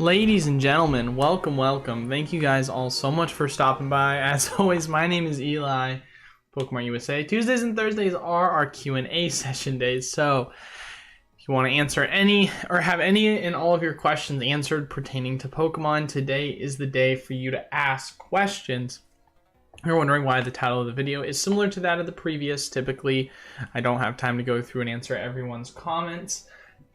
Ladies and gentlemen, welcome. Thank you guys all so much for stopping by. As always, my name is Eli, Pokemon USA. Tuesdays and Thursdays are our Q&A session days. So if you want to answer any or have any and all of your questions answered pertaining to Pokemon, today is the day for you to ask questions. You're wondering why the title of the video is similar to that of the previous. Typically, I don't have time to go through and answer everyone's comments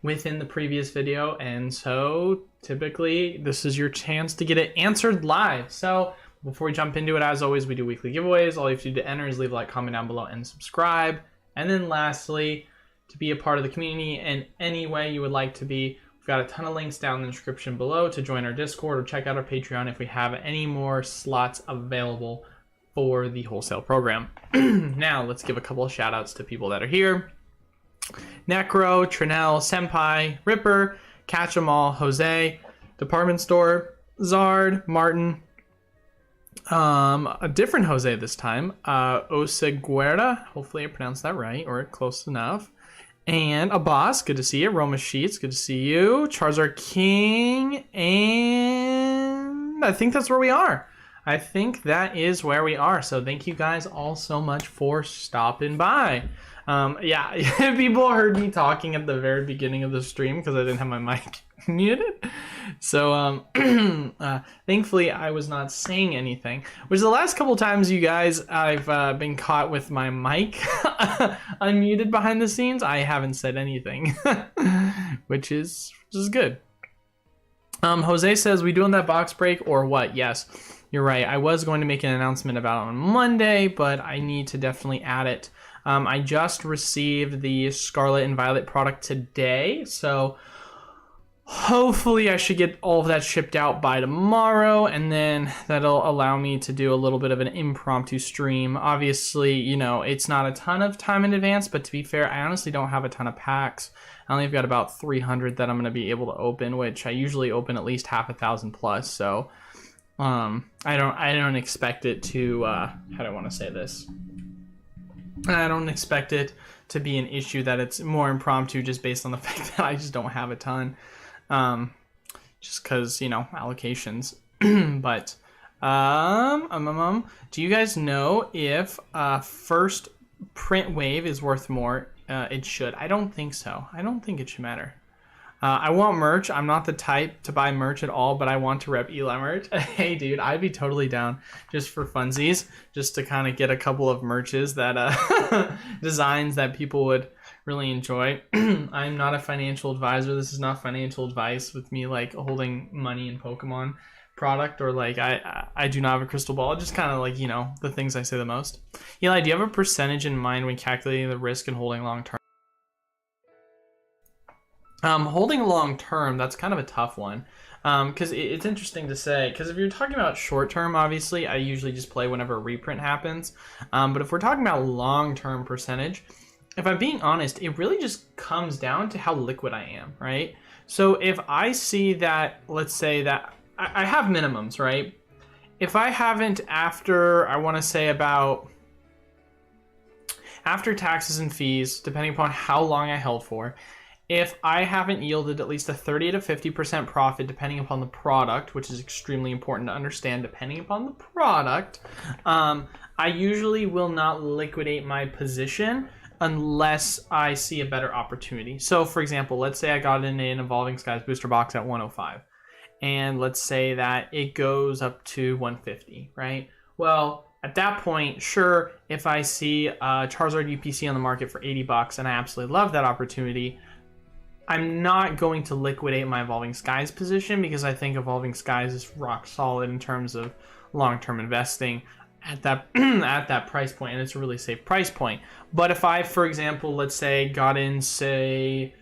within the previous video, and so typically this is your chance to get it answered live. So before we jump into it, as always, we do weekly giveaways. All you have to do to enter is leave a like, comment down below, and subscribe. And then lastly, to be a part of the community in any way you would like to be, we've got a ton of links down in the description below to join our Discord or check out our Patreon if we have any more slots available for the wholesale program. Now let's give a couple of shout outs to people that are here. Necro, Trinell, Senpai, Ripper, Catch 'em All, Jose, Department Store, Zard, Martin, a different Jose this time, Oseguera, hopefully I pronounced that right, or close enough, and a boss, good to see you, Roma Sheets, good to see you, Charizard King, and I think that's where we are. I think that is where we are, so thank you guys all so much for stopping by. Yeah, people heard me talking at the very beginning of the stream because I didn't have my mic muted. So, thankfully I was not saying anything, which the last couple times you guys, I've been caught with my mic unmuted behind the scenes. I haven't said anything, which is good. Jose says, we doing that box break or what? Yes, you're right. I was going to make an announcement about it on Monday, but I need to definitely add it. I just received the Scarlet and Violet product today, so hopefully I should get all of that shipped out by tomorrow, and then that'll allow me to do a little bit of an impromptu stream. Obviously, you know, it's not a ton of time in advance, but to be fair, I honestly don't have a ton of packs. I only have got about 300 that I'm going to be able to open, which I usually open at least half 1,000 plus, so I don't expect it to, how do I want to say this? I don't expect it to be an issue that it's more impromptu just based on the fact that I just don't have a ton. Just because, you know, allocations. But, do you guys know if first print wave is worth more? It should. I don't think so. I don't think it should matter. I want merch. I'm not the type to buy merch at all, but I want to rep Eli merch. Hey, dude, I'd be totally down just for funsies, just to kind of get a couple of merches that designs that people would really enjoy. I'm not a financial advisor. This is not financial advice with me like holding money in Pokemon product, or like I do not have a crystal ball. Just kind of like, you know, the things I say the most. Eli, do you have a percentage in mind when calculating the risk and holding long term? Holding long term, that's kind of a tough one, because it's interesting to say, because if you're talking about short term, obviously I usually just play whenever a reprint happens, but if we're talking about long term percentage, if I'm being honest, it really just comes down to how liquid I am, right? So if I see that, let's say that I have minimums, right? If I haven't, after, I want to say about, after taxes and fees, depending upon how long I held for, if I haven't yielded at least a 30 to 50% profit, depending upon the product, which is extremely important to understand, depending upon the product, I usually will not liquidate my position unless I see a better opportunity. So for example, let's say I got in an Evolving Skies booster box at 105, and let's say that it goes up to 150, right? Well, at that point, sure, if I see Charizard UPC on the market for 80 bucks and I absolutely love that opportunity, I'm not going to liquidate my Evolving Skies position, because I think Evolving Skies is rock solid in terms of long-term investing at that at that price point, and it's a really safe price point. But if I, for example, let's say got in, say,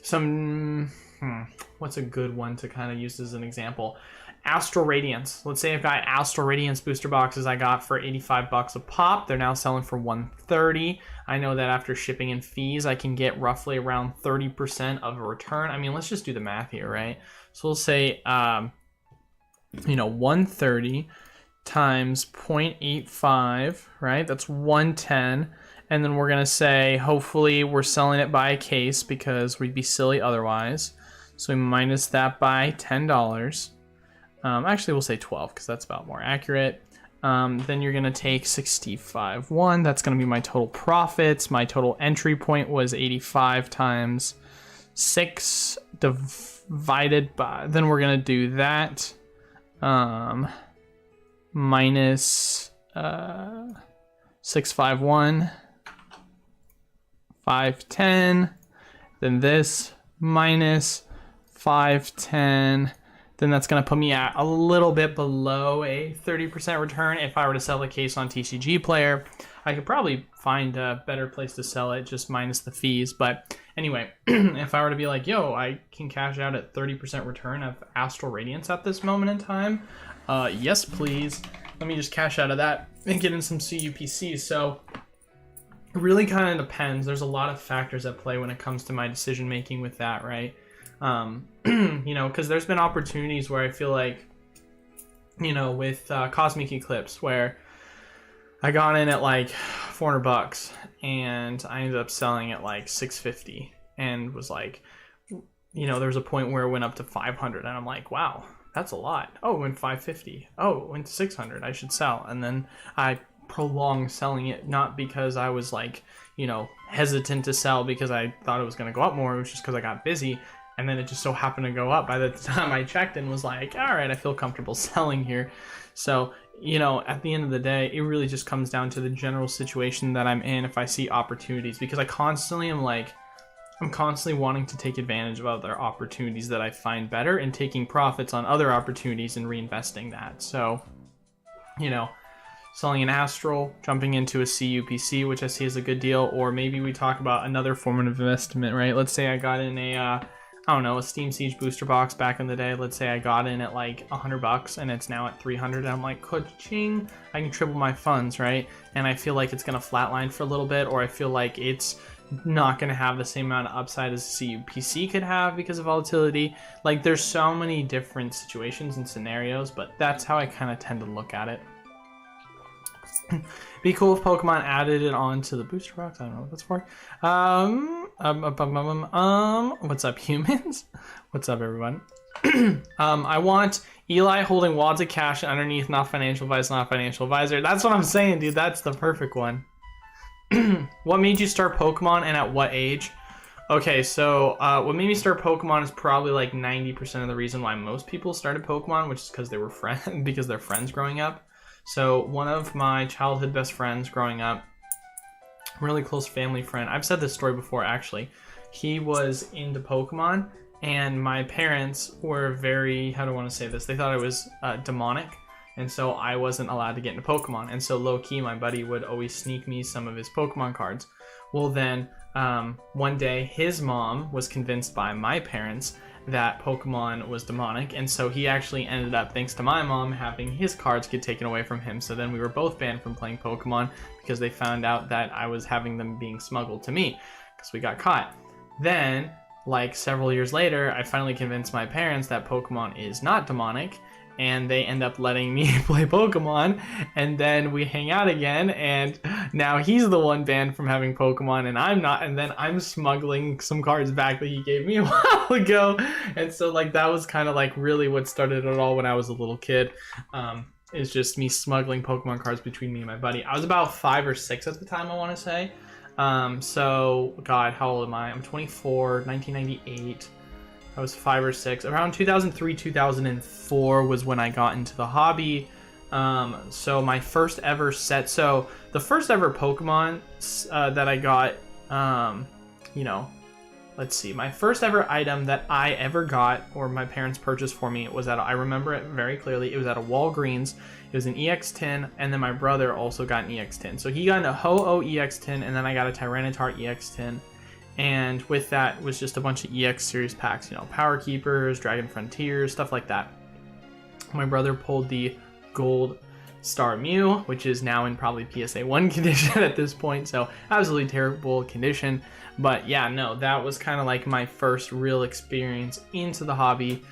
some what's a good one to kind of use as an example? Astral Radiance. Let's say I've got Astral Radiance booster boxes I got for 85 bucks a pop. They're now selling for 130. I know that after shipping and fees, I can get roughly around 30% of a return. I mean, let's just do the math here, right? So we'll say, you know, 130 times 0.85, right? That's 110. And then we're going to say, hopefully we're selling it by a case because we'd be silly otherwise. So we minus that by $10. Actually, we'll say 12 because that's about more accurate. Then you're going to take 65.1. That's going to be my total profits. My total entry point was 85 times 6 divided by, then we're going to do that, minus 651, 510, then this minus 510. Then that's going to put me at a little bit below a 30% return. If I were to sell the case on TCG Player, I could probably find a better place to sell it, just minus the fees. But anyway, if I were to be like, yo, I can cash out at 30% return of Astral Radiance at this moment in time, yes, please. Let me just cash out of that and get in some CUPC. So it really kind of depends. There's a lot of factors at play when it comes to my decision making with that, right? You know, because there's been opportunities where I feel like, you know, with Cosmic Eclipse, where I got in at like $400 and I ended up selling at like $650 and was like, you know, there was a point where it went up to 500 and I'm like, wow, that's a lot. Oh, it went 550. Oh, it went to 600. I should sell. And then I prolonged selling it, not because I was like, you know, hesitant to sell because I thought it was going to go up more. It was just because I got busy. And then it just so happened to go up by the time I checked and was like, all right, I feel comfortable selling here. So, you know, at the end of the day, it really just comes down to the general situation that I'm in if I see opportunities, because I constantly am like, I'm constantly wanting to take advantage of other opportunities that I find better and taking profits on other opportunities and reinvesting that. So, you know, selling an Astral, jumping into a CUPC, which I see as a good deal, or maybe we talk about another form of investment, right? Let's say I got in a, I don't know, a Steam Siege booster box back in the day. Let's say I got in at like $100 and it's now at 300 and I'm like, ka-ching, I can triple my funds, right? And I feel like it's going to flatline for a little bit, or I feel like it's not going to have the same amount of upside as CUPC could have because of volatility. Like, there's so many different situations and scenarios, but that's how I kind of tend to look at it. Be cool if Pokemon added it onto the booster box. I don't know what that's for. What's up, humans? What's up, everyone? I want Eli holding wads of cash underneath not financial advice, not financial advisor. That's what I'm saying, dude. That's the perfect one. What made you start Pokemon and at what age? Okay, so what made me start Pokemon is probably like 90% of the reason why most people started Pokemon, which is because they were friends, because they're friends growing up. So one of my childhood best friends growing up, really close family friend, I've said this story before actually, he was into Pokemon and my parents were very, how do I want to say this, they thought I was demonic, and so I wasn't allowed to get into Pokemon, and so low-key my buddy would always sneak me some of his Pokemon cards. Well then, one day his mom was convinced by my parents that Pokemon was demonic, and so he actually ended up, thanks to my mom, having his cards get taken away from him. So then we were both banned from playing Pokemon because they found out that I was having them being smuggled to me because we got caught. Then, like several years later, I finally convinced my parents that Pokemon is not demonic, and they end up letting me play Pokemon, and then we hang out again, and now he's the one banned from having Pokemon and I'm not, and then I'm smuggling some cards back that he gave me a while ago. And so like that was kind of like really what started it all when I was a little kid. It's just me smuggling Pokemon cards between me and my buddy. I was about 5 or 6 at the time, I want to say. So god, how old am I? I'm 24, 1998. I was 5 or 6. Around 2003, 2004 was when I got into the hobby. So my first ever set. So the first ever Pokemon that I got, you know, let's see. My first ever item that I ever got, or my parents purchased for me, was I remember it very clearly. It was at a Walgreens. It was an EX10, and then my brother also got an EX10. So he got a Ho-Oh EX10, and then I got a Tyranitar EX10. And with that was just a bunch of EX series packs, you know, Power Keepers, Dragon Frontiers, stuff like that. My brother pulled the Gold Star Mew, which is now in probably PSA 1 condition at this point, so absolutely terrible condition. But yeah, no, that was kind of like my first real experience into the hobby.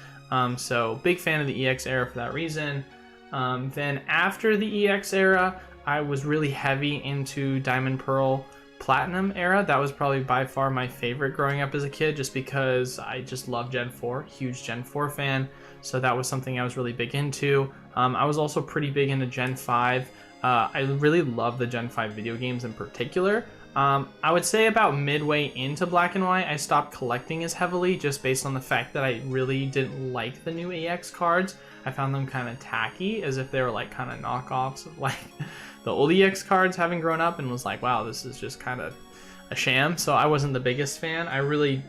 So big fan of the EX era for that reason. Then after the EX era, I was really heavy into Diamond Pearl. Platinum era. That was probably by far my favorite growing up as a kid, just because I just love Gen 4, huge Gen 4 fan. So that was something I was really big into. I was also pretty big into Gen 5. I really love the Gen 5 video games in particular. I would say about midway into Black and White, I stopped collecting as heavily just based on the fact that I really didn't like the new EX cards. I found them kind of tacky, as if they were like kind of knockoffs of like the old EX cards, having grown up, and was like, wow, this is just kind of a sham. So I wasn't the biggest fan. I really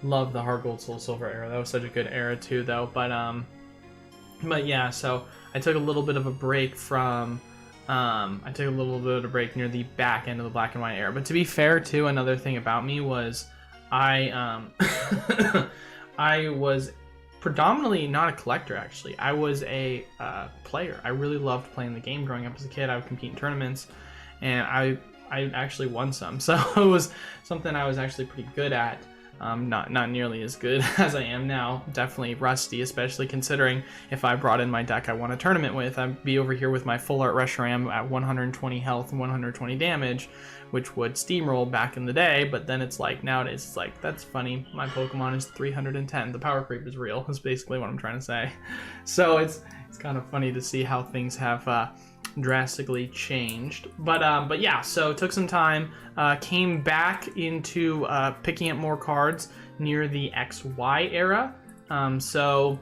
loved the Heart Gold Soul Silver era. That was such a good era too, though. But yeah, so I took a little bit of a break from near the back end of the Black and White era. But to be fair too, another thing about me was I I was predominantly not a collector, actually. I was a player. I really loved playing the game growing up as a kid. I would compete in tournaments, and I actually won some. So it was something I was actually pretty good at. Not nearly as good as I am now. Definitely rusty, especially considering if I brought in my deck I won a tournament with, I'd be over here with my full art Reshiram at 120 health and 120 damage, which would steamroll back in the day. But then it's like, nowadays it's like, that's funny, my Pokemon is 310. The power creep is real, is basically what I'm trying to say. So it's kind of funny to see how things have drastically changed. But yeah, so took some time, came back into picking up more cards near the XY era. So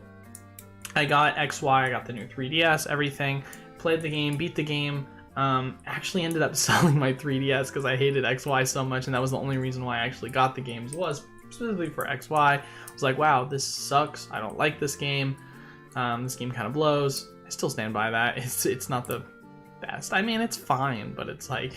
I got XY, I got the new 3DS, everything, played the game, beat the game. Actually ended up selling my 3DS because I hated XY so much, and that was the only reason why I actually got the games, was specifically for XY. I was like, wow, this sucks, I don't like this game. This game kind of blows. I still stand by that. It's not the best. I mean, it's fine, but it's like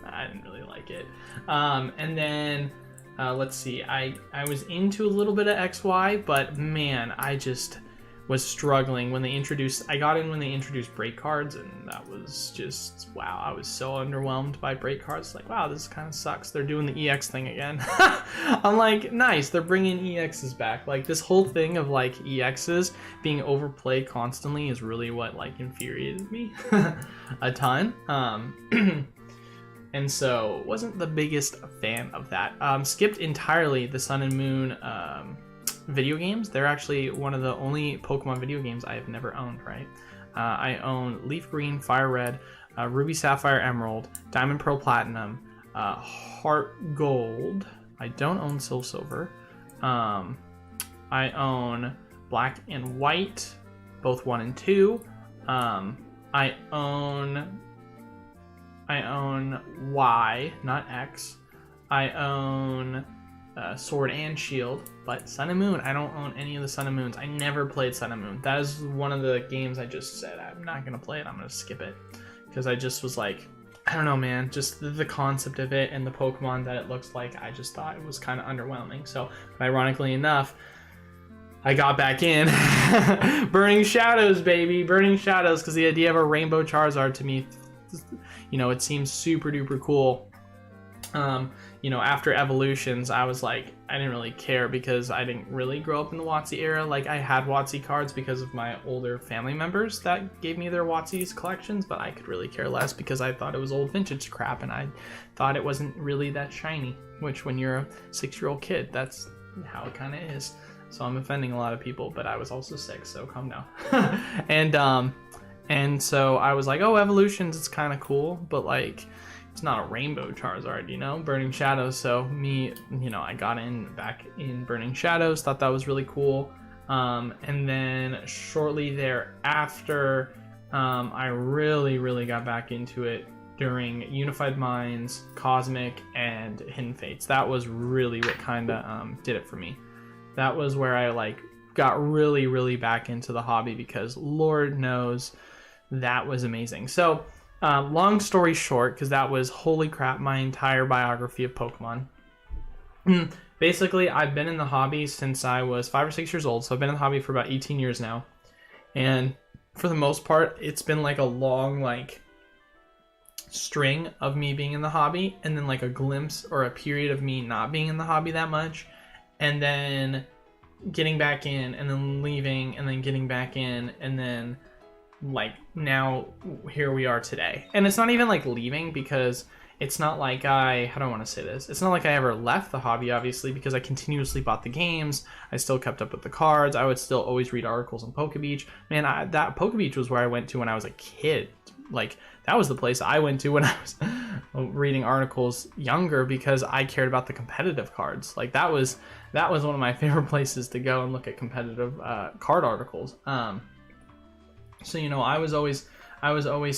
I didn't really like it. And then let's see, I was into a little bit of XY, but man, I just was struggling when they introduced, I got in when they introduced break cards, and that was just, wow, I was so underwhelmed by break cards. Like, wow, this kind of sucks. They're doing the EX thing again. I'm like, nice, they're bringing EXs back. Like, this whole thing of like EXs being overplayed constantly is really what like infuriated me a ton. And so wasn't the biggest fan of that. Skipped entirely the Sun and Moon video games. They're actually one of the only Pokemon video games I have never owned, right? I own Leaf Green, Fire Red, Ruby Sapphire Emerald, Diamond Pearl Platinum, Heart Gold. I don't own Soul Silver. I own Black and White, both 1 and 2. I own Y, not X. I own Sword and Shield, but Sun and Moon, I don't own any of the Sun and Moons. I never played Sun and Moon. That is one of the games I just said, I'm not going to play it, I'm going to skip it. Because I just was like, I don't know, man, just the concept of it and the Pokemon that it looks like, I just thought it was kind of underwhelming. So, ironically enough, I got back in. Burning Shadows, baby, Burning Shadows, because the idea of a Rainbow Charizard to me, you know, it seems super duper cool. You know, after Evolutions, I was like, I didn't really care because I didn't really grow up in the WotC era. Like, I had WotC cards because of my older family members that gave me their WotC's collections, but I could really care less because I thought it was old vintage crap, and I thought it wasn't really that shiny, which when you're a 6-year-old kid, that's how it kind of is. So I'm offending a lot of people, but I was also 6, so calm down. And so I was like, oh, Evolutions, it's kind of cool, but like, it's not a Rainbow Charizard, you know, Burning Shadows. So me, you know, I got back in Burning Shadows, thought that was really cool. And then shortly thereafter, I really got back into it during Unified Minds, Cosmic, and Hidden Fates. That was really what kind of did it for me. That was where I like got really back into the hobby, because Lord knows that was amazing. So long story short, because that was, holy crap, my entire biography of Pokemon. Basically, I've been in the hobby since I was 5 or 6 years old, so I've been in the hobby for about 18 years now. And for the most part, it's been like a long, like, string of me being in the hobby, and then like a glimpse or a period of me not being in the hobby that much, and then getting back in, and then leaving, and then getting back in, and then like now here we are today. And it's not even like leaving, because it's not like how do I want to say this? It's not like I ever left the hobby, obviously, because I continuously bought the games. I still kept up with the cards. I would still always read articles on PokeBeach. Man, that PokeBeach was where I went to when I was a kid. Like, that was the place I went to when I was reading articles younger, because I cared about the competitive cards. Like, that was one of my favorite places to go and look at competitive card articles. So, you know, I was always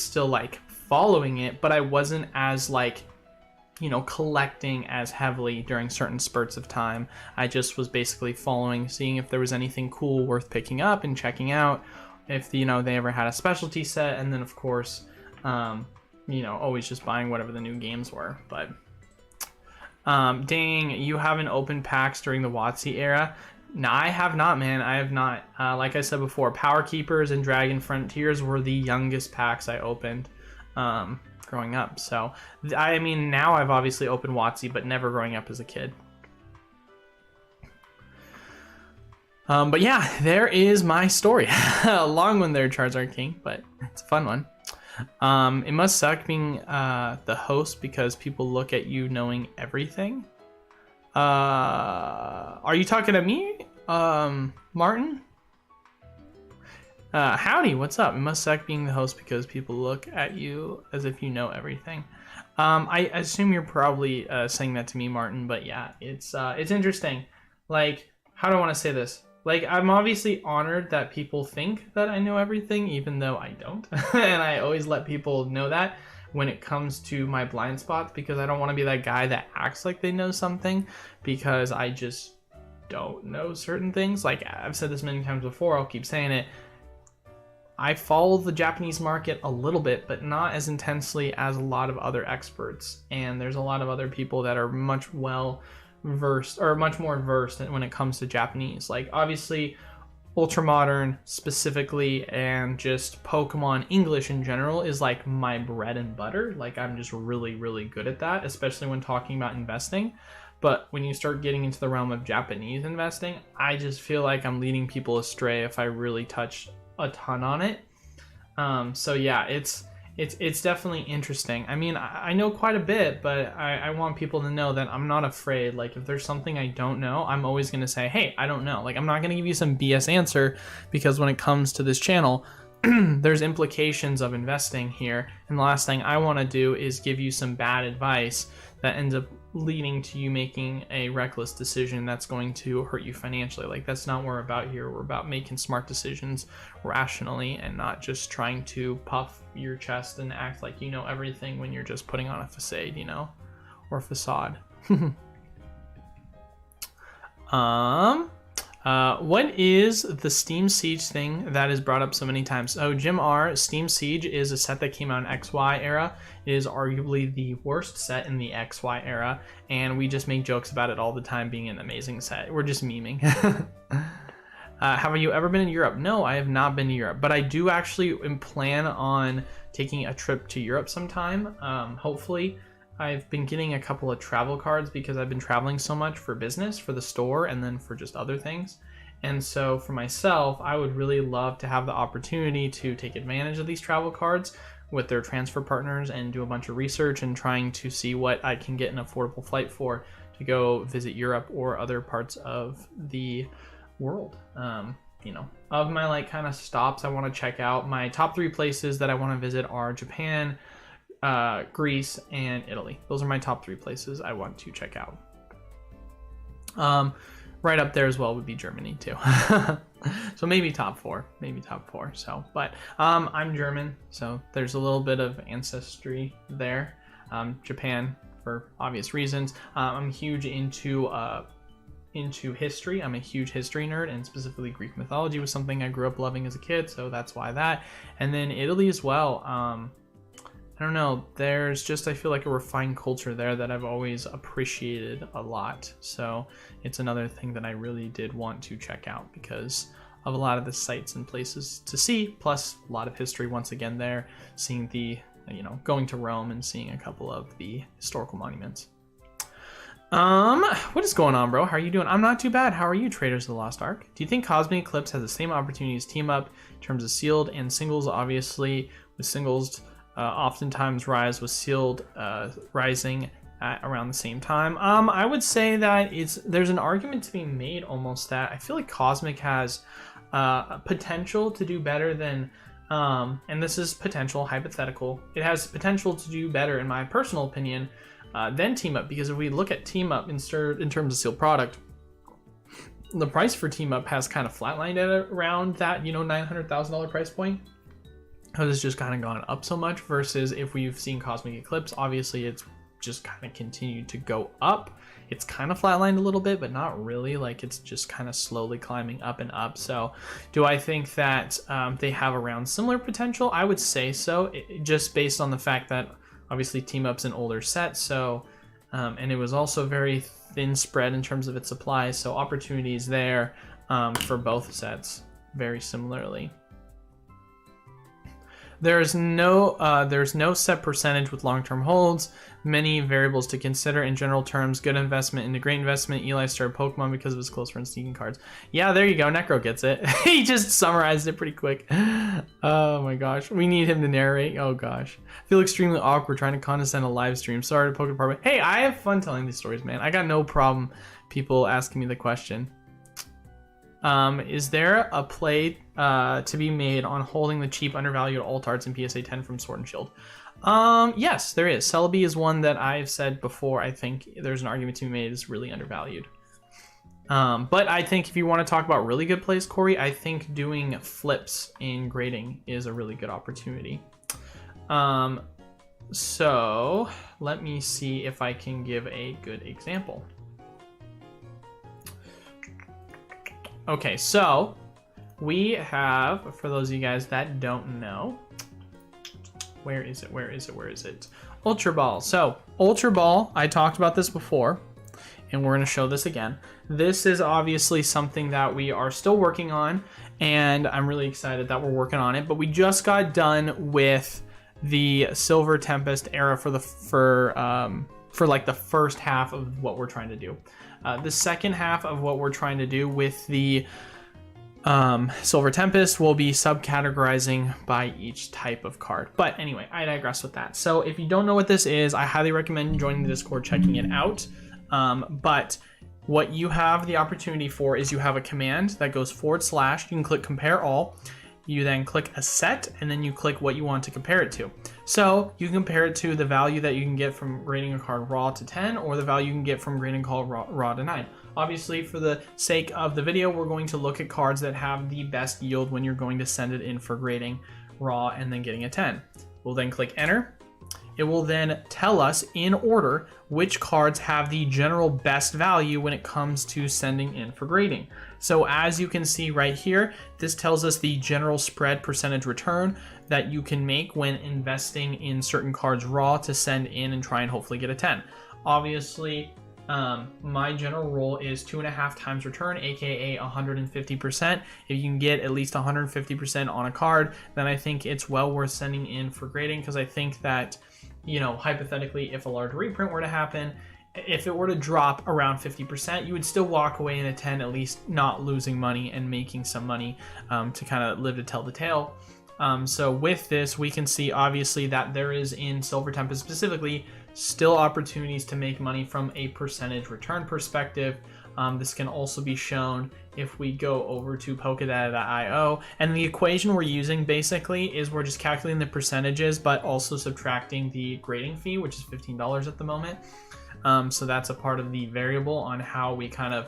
still like following it, but I wasn't as like, you know, collecting as heavily during certain spurts of time. I just was basically following, seeing if there was anything cool worth picking up and checking out, if, you know, they ever had a specialty set, and then of course, you know, always just buying whatever the new games were. But dang, you haven't opened packs during the WotC era. No, I have not, man. I have not. Like I said before, Power Keepers and Dragon Frontiers were the youngest packs I opened growing up. So, I mean, now I've obviously opened WotC, but never growing up as a kid. But yeah, there is my story. A long one there, Charizard King, but it's a fun one. It must suck being the host because people look at you knowing everything. Are you talking to me, Martin? Howdy, what's up? It must suck being the host because people look at you as if you know everything. I assume you're probably saying that to me, Martin, but yeah, it's interesting. Like, how do I want to say this? Like, I'm obviously honored that people think that I know everything, even though I don't. And I always let people know that when it comes to my blind spots, because I don't want to be that guy that acts like they know something, because I just don't know certain things. Like, I've said this many times before, I'll keep saying it. I follow the Japanese market a little bit, but not as intensely as a lot of other experts. And there's a lot of other people that are much more versed when it comes to Japanese. Like, obviously, Ultramodern specifically, and just Pokemon English in general is like my bread and butter. Like, I'm just really, really good at that, especially when talking about investing. But when you start getting into the realm of Japanese investing, I just feel like I'm leading people astray if I really touch a ton on it. So yeah, it's definitely interesting. I mean, I know quite a bit, but I want people to know that I'm not afraid. Like, if there's something I don't know, I'm always going to say, hey, I don't know. Like, I'm not going to give you some BS answer, because when it comes to this channel, there's implications of investing here. And the last thing I want to do is give you some bad advice that ends up leading to you making a reckless decision that's going to hurt you financially. Like, that's not what we're about here. We're about making smart decisions rationally, and not just trying to puff your chest and act like you know everything when you're just putting on a facade, you know, or facade. What is the Steam Siege thing that is brought up so many times? Oh, Jim R, Steam Siege is a set that came out in XY era. It is arguably the worst set in the XY era, and we just make jokes about it all the time being an amazing set. We're just memeing. Have you ever been in Europe? No, I have not been to Europe, but I do actually plan on taking a trip to Europe sometime. Hopefully. I've been getting a couple of travel cards because I've been traveling so much for business, for the store, and then for just other things. And so for myself, I would really love to have the opportunity to take advantage of these travel cards with their transfer partners and do a bunch of research and trying to see what I can get an affordable flight for to go visit Europe or other parts of the world. You know, of my like kind of stops I want to check out, my top 3 places that I want to visit are Japan, Greece, and Italy. Those are my top 3 places I want to check out. Right up there as well would be Germany too. So maybe top 4. So, but I'm German, so there's a little bit of ancestry there. Japan for obvious reasons. I'm huge into history. I'm a huge history nerd, and specifically Greek mythology was something I grew up loving as a kid, so that's why that. And then Italy as well. I don't know, there's just, I feel like a refined culture there that I've always appreciated a lot. So it's another thing that I really did want to check out because of a lot of the sites and places to see, plus a lot of history once again there, seeing the, you know, going to Rome and seeing a couple of the historical monuments. What is going on, bro? How are you doing? I'm not too bad. How are you, Traders of the Lost Ark? Do you think Cosmic Eclipse has the same opportunities team up in terms of sealed and singles? Obviously, with singles, oftentimes rise with sealed rising at around the same time. I would say that there's an argument to be made almost that I feel like Cosmic has potential to do better than, and this is potential, hypothetical, it has potential to do better, in my personal opinion, than Team Up, because if we look at Team Up in terms of sealed product, the price for Team Up has kind of flatlined at around that, $900,000 price point, because it's just kind of gone up so much, versus if we've seen Cosmic Eclipse, obviously it's just kind of continued to go up. It's kind of flatlined a little bit, but not really. Like, it's just kind of slowly climbing up and up. So do I think that they have around similar potential? I would say so, just based on the fact that obviously Team Up's an older set, so and it was also very thin spread in terms of its supply, so opportunities there for both sets very similarly. There's no set percentage with long-term holds. Many variables to consider. In general terms, good investment into great investment. Eli started Pokemon because of his close friend sneaking cards. Yeah, there you go. Necro gets it. He just summarized it pretty quick. Oh my gosh. We need him to narrate. Oh gosh. I feel extremely awkward trying to condescend a live stream. Sorry to Poke Department. Hey, I have fun telling these stories, man. I got no problem people asking me the question. Is there a play to be made on holding the cheap undervalued alt arts in PSA 10 from Sword and Shield? Yes, there is. Celebi is one that I've said before. I think there's an argument to be made is really undervalued. But I think if you want to talk about really good plays, Corey, I think doing flips in grading is a really good opportunity. So let me see if I can give a good example. Okay, so we have, for those of you guys that don't know, where is it? Ultra Ball. So Ultra Ball, I talked about this before, and we're going to show this again. This is obviously something that we are still working on, and I'm really excited that we're working on it. But we just got done with the Silver Tempest era for like the first half of what we're trying to do. The second half of what we're trying to do with the Silver Tempest will be subcategorizing by each type of card. But anyway, I digress with that. So if you don't know what this is, I highly recommend joining the Discord, checking it out. But what you have the opportunity for is you have a command that goes / you can click compare all. You then click a set, and then you click what you want to compare it to. So you can compare it to the value that you can get from grading a card raw to 10, or the value you can get from grading a card raw to 9. Obviously, for the sake of the video, we're going to look at cards that have the best yield when you're going to send it in for grading raw and then getting a 10. We'll then click enter. It will then tell us in order which cards have the general best value when it comes to sending in for grading. So as you can see right here, this tells us the general spread percentage return that you can make when investing in certain cards raw to send in and try and hopefully get a 10. Obviously, my general rule is 2.5 times return, aka 150%. If you can get at least 150% on a card, then I think it's well worth sending in for grading, because I think that, hypothetically, if a large reprint were to happen, if it were to drop around 50%, you would still walk away in a 10, at least not losing money and making some money to kind of live to tell the tale. So with this, we can see obviously that there is, in Silver Tempest specifically, still opportunities to make money from a percentage return perspective. This can also be shown if we go over to Pokedata.io, and the equation we're using basically is we're just calculating the percentages, but also subtracting the grading fee, which is $15 at the moment. So that's a part of the variable on how we kind of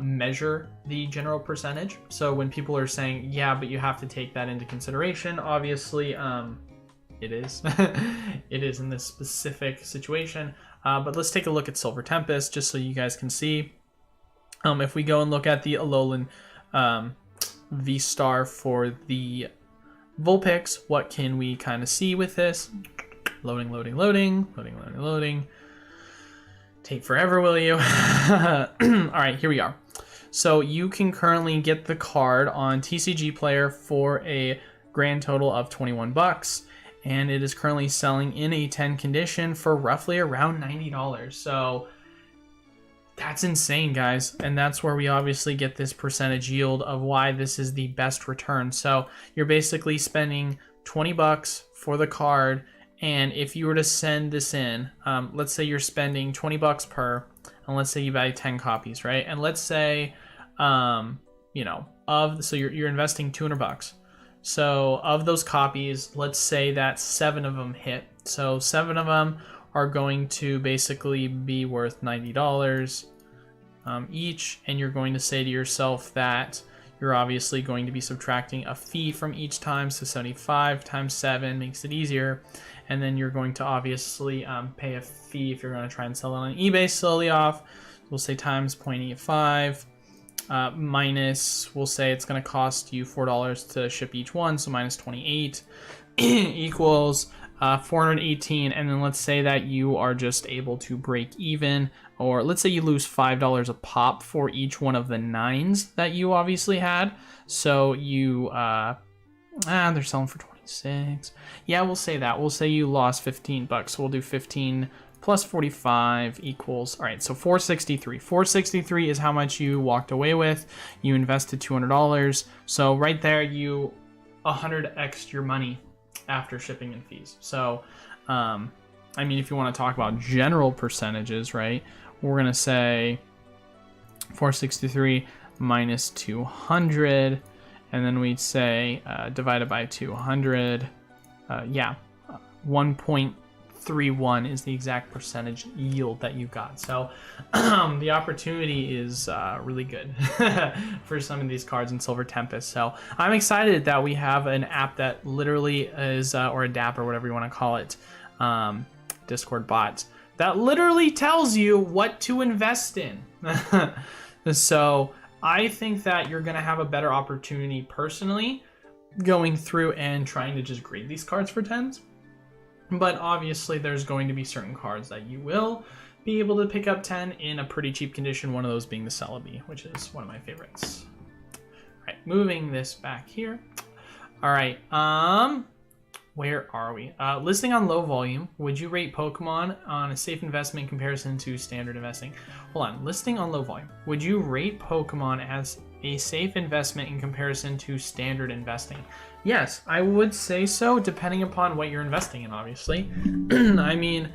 measure the general percentage. So when people are saying, yeah, but you have to take that into consideration, obviously, it is. It is in this specific situation. But let's take a look at Silver Tempest just so you guys can see. If we go and look at the Alolan V-Star for the Vulpix, what can we kind of see with this? Loading. Take forever, will you? All right, here we are. So you can currently get the card on TCG Player for a grand total of 21 bucks, and it is currently selling in a 10 condition for roughly around $90. So that's insane, guys. And that's where we obviously get this percentage yield of why this is the best return. So you're basically spending 20 bucks for the card, And if you were to send this in, let's say you're spending 20 bucks per, and let's say you buy 10 copies, right? And let's say, you know, so you're investing 200 bucks. So of those copies, let's say that 7 of them hit. So 7 of them are going to basically be worth $90 each. And you're going to say to yourself that you're obviously going to be subtracting a fee from each time. So 75 times 7 makes it easier. And then you're going to obviously pay a fee if you're going to try and sell it on eBay slowly off. We'll say times 0.85 minus, we'll say it's going to cost you $4 to ship each one. So minus 28 equals 418. And then let's say that you are just able to break even, or let's say you lose $5 a pop for each one of the 9s that you obviously had. So you, they're selling for 26. Yeah, we'll say that. We'll say you lost 15 bucks. So we'll do 15 plus 45 equals, all right, so 463. 463 is how much you walked away with. You invested $200. So right there, you 100x'd your money after shipping and fees. So, I mean, if you want to talk about general percentages, right, we're going to say 463 minus 200, and then we'd say divided by 200, 1.31 is the exact percentage yield that you got. So the opportunity is really good for some of these cards in Silver Tempest. So I'm excited that we have an app that literally is, or a DApp or whatever you want to call it, Discord bot, that literally tells you what to invest in. So I think that you're going to have a better opportunity personally going through and trying to just grade these cards for 10s. But obviously there's going to be certain cards that you will be able to pick up 10 in a pretty cheap condition, one of those being the Celebi, which is one of my favorites. All right, moving this back here. All right, where are we? Listing on low volume. Would you rate Pokemon on a safe investment in comparison to standard investing? Hold on, listing on low volume. Would you rate Pokemon as a safe investment in comparison to standard investing? Yes, I would say so, depending upon what you're investing in, obviously. I mean,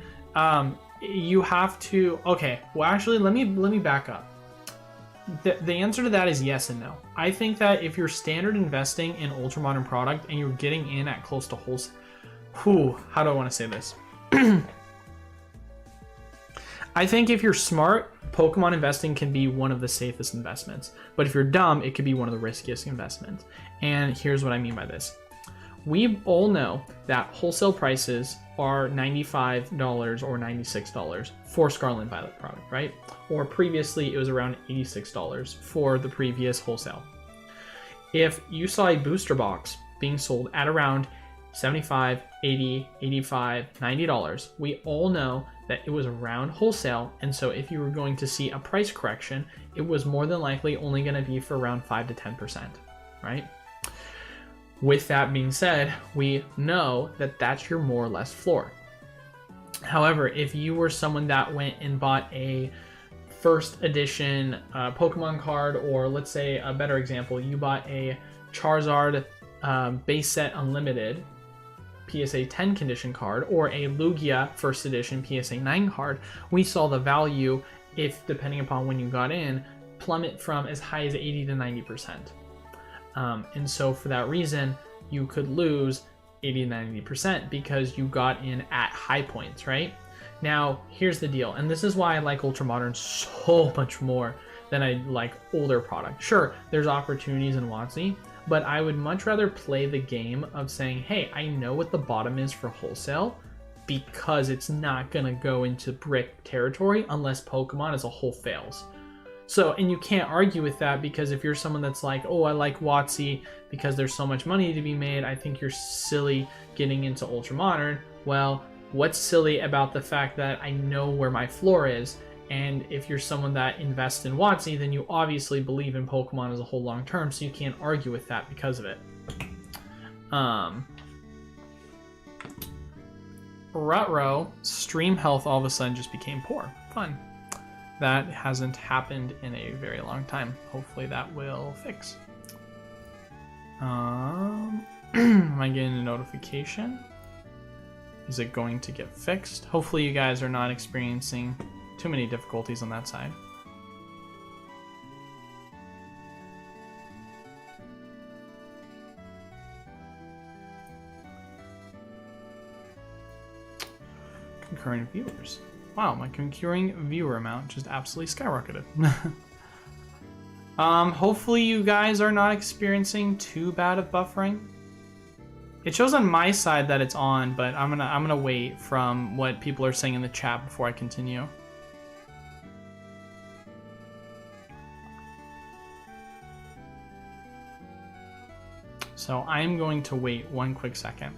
you have to, okay, well, actually, let me back up. The answer to that is yes and no. I think that if you're standard investing in ultra-modern product and you're getting in at close to wholesale, how do I want to say this? I think if you're smart, Pokemon investing can be one of the safest investments. But if you're dumb, it could be one of the riskiest investments. And here's what I mean by this. We all know that wholesale prices are $95 or $96 for Scarlet and Violet product, right? Or previously it was around $86 for the previous wholesale. If you saw a booster box being sold at around $75, $80, $85, $90, we all know that it was around wholesale. And so if you were going to see a price correction, it was more than likely only going to be for around 5 to 10%, right? With that being said, we know that that's your more or less floor. However, if you were someone that went and bought a first edition Pokemon card, or let's say a better example, you bought a Charizard base set unlimited PSA 10 condition card, or a Lugia first edition PSA 9 card, we saw the value, if depending upon when you got in, plummet from as high as 80 to 90%. And so for that reason, you could lose 80 to 90% because you got in at high points, right? Now, here's the deal, and this is why I like Ultra Modern so much more than I like older product. Sure, there's opportunities in WotC, but I would much rather play the game of saying, hey, I know what the bottom is for wholesale because it's not going to go into brick territory unless Pokemon as a whole fails. So, and you can't argue with that, because if you're someone that's like, oh, I like WotC because there's so much money to be made, I think you're silly getting into Ultra Modern. Well, what's silly about the fact that I know where my floor is? And if you're someone that invests in WotC, then you obviously believe in Pokemon as a whole long term, so you can't argue with that because of it. Rutro, stream health all of a sudden just became poor. Fun. That hasn't happened in a very long time. Hopefully that will fix. Am I getting a notification? is it going to get fixed? Hopefully you guys are not experiencing too many difficulties on that side. Concurrent viewers. Wow, my concurring viewer amount just absolutely skyrocketed. Hopefully you guys are not experiencing too bad of buffering. It shows on my side that it's on, but I'm gonna wait from what people are saying in the chat before I continue. So I'm going to wait one quick second.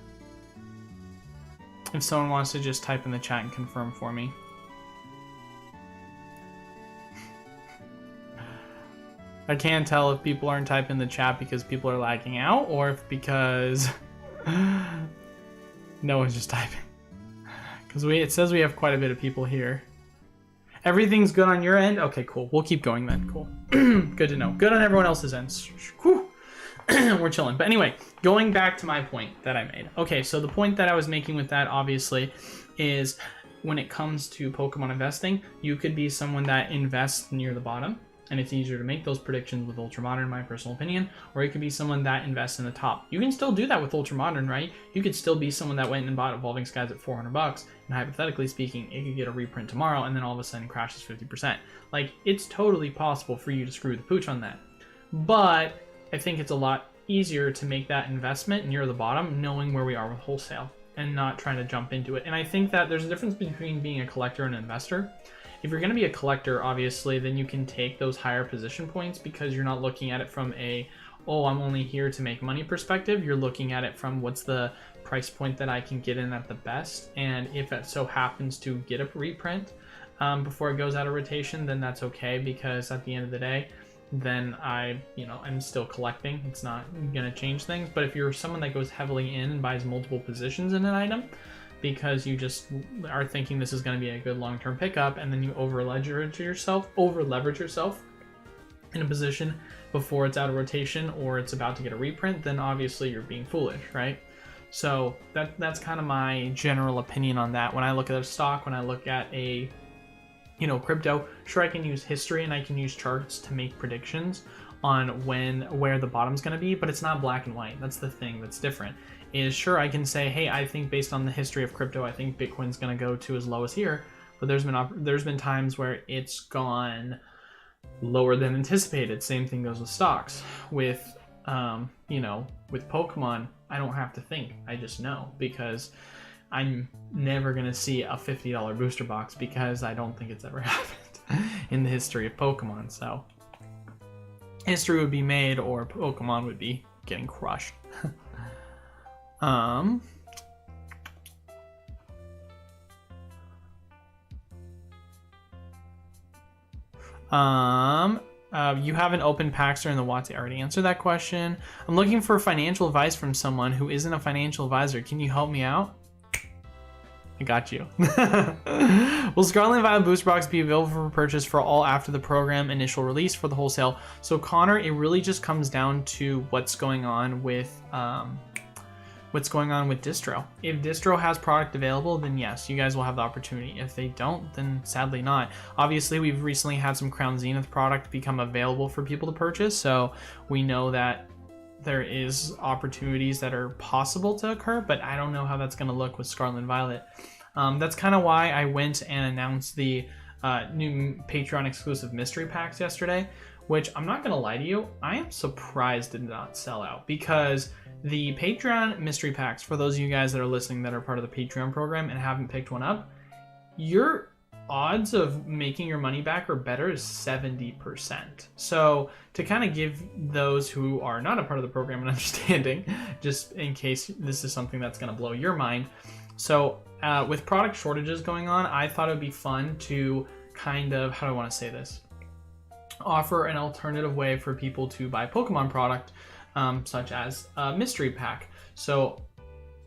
If someone wants to just type in the chat and confirm for me. I can't tell if people aren't typing in the chat because people are lagging out, or if because no one's just typing. Because it says we have quite a bit of people here. Everything's good on your end? Okay, cool. We'll keep going then. Cool. Good to know. Good on everyone else's end. Whew. We're chilling. But anyway, going back to my point that I made. Okay, so the point that I was making with that, obviously, is when it comes to Pokemon investing, you could be someone that invests near the bottom, and it's easier to make those predictions with Ultramodern, in my personal opinion, or you could be someone that invests in the top. You can still do that with Ultramodern, right? You could still be someone that went and bought Evolving Skies at $400, and hypothetically speaking, it could get a reprint tomorrow, and then all of a sudden crashes 50%. Like, it's totally possible for you to screw the pooch on that. But I think it's a lot easier to make that investment near the bottom, knowing where we are with Wholesale, and not trying to jump into it. And I think that there's a difference between being a collector and an investor. If you're going to be a collector, obviously, then you can take those higher position points because you're not looking at it from a, oh, I'm only here to make money perspective. You're looking at it from what's the price point that I can get in at the best. And if it so happens to get a reprint before it goes out of rotation, then that's okay, because at the end of the day, then I'm still collecting. It's not going to change things. But if you're someone that goes heavily in and buys multiple positions in an item, because you just are thinking this is going to be a good long-term pickup, and then you over-leverage yourself in a position before it's out of rotation or it's about to get a reprint, then obviously you're being foolish, right? So that's kind of my general opinion on that. When I look at a stock, when I look at a crypto, sure, I can use history and I can use charts to make predictions on where the bottom's going to be, but it's not black and white. That's the thing that's different. Is sure, I can say, hey, I think based on the history of crypto, I think Bitcoin's going to go to as low as here, but there's been times where it's gone lower than anticipated. Same thing goes with stocks. With with Pokemon, I don't have to think. I just know, because I'm never going to see a $50 booster box, because I don't think it's ever happened in the history of Pokemon. So history would be made, or Pokemon would be getting crushed. You haven't opened packs during the Watts. I already answered that question. I'm looking for financial advice from someone who isn't a financial advisor. Can you help me out? I got you. Will Scarlet and Violet Booster Box be available for purchase for all after the program initial release for the wholesale? So Connor, it really just comes down to what's going on with distro. If distro has product available, then yes, you guys will have the opportunity. If they don't, then sadly not. Obviously, we've recently had some Crown Zenith product become available for people to purchase, so we know that there is opportunities that are possible to occur, but I don't know how that's going to look with Scarlet and Violet. That's kind of why I went and announced the new Patreon exclusive mystery packs yesterday, which I'm not going to lie to you, I am surprised did not sell out, because the Patreon mystery packs, for those of you guys that are listening that are part of the Patreon program and haven't picked one up, your odds of making your money back or better is 70%. So to kind of give those who are not a part of the program an understanding, just in case this is something that's going to blow your mind. So with product shortages going on, I thought it would be fun to kind of, how do I want to say this? Offer an alternative way for people to buy Pokemon product, such as a mystery pack. So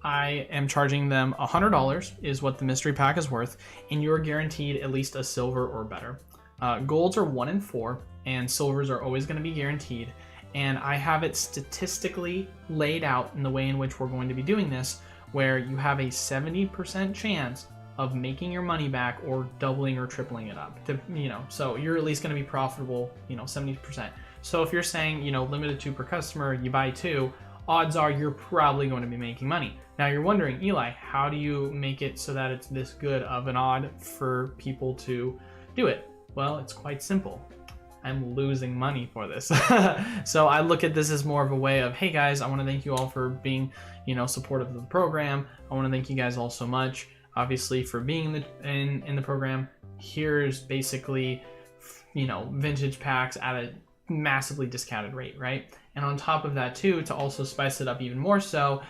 I am charging them $100 is what the mystery pack is worth, and you're guaranteed at least a silver or better. Golds are 1 in 4, and silvers are always going to be guaranteed. And I have it statistically laid out in the way in which we're going to be doing this, where you have a 70% chance of making your money back or doubling or tripling it up. So you're at least going to be profitable, 70%. So if you're saying, limited 2 per customer, you buy 2, odds are you're probably going to be making money. Now you're wondering, Eli, how do you make it so that it's this good of an odd for people to do it? Well, it's quite simple. I'm losing money for this. So I look at this as more of a way of, hey guys, I want to thank you all for being, supportive of the program. I want to thank you guys all so much, obviously, for being in the program. Here's basically, vintage packs at a massively discounted rate, right? And on top of that too, to also spice it up even more so,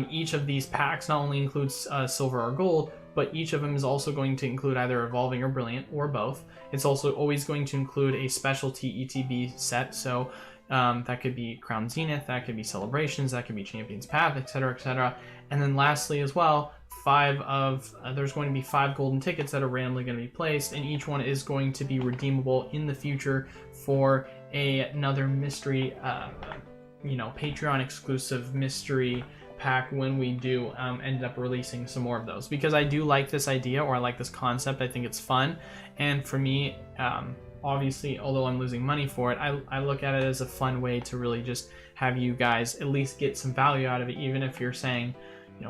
each of these packs not only includes silver or gold, but each of them is also going to include either Evolving or Brilliant, or both. It's also always going to include a specialty ETB set, so that could be Crown Zenith, that could be Celebrations, that could be Champion's Path, etc., etc. And then lastly as well, there's going to be 5 golden tickets that are randomly going to be placed, and each one is going to be redeemable in the future for another mystery, Patreon exclusive mystery pack when we do end up releasing some more of those, because I do like this idea, or I like this concept. I think it's fun, and for me, obviously, although I'm losing money for it, I look at it as a fun way to really just have you guys at least get some value out of it, even if you're saying,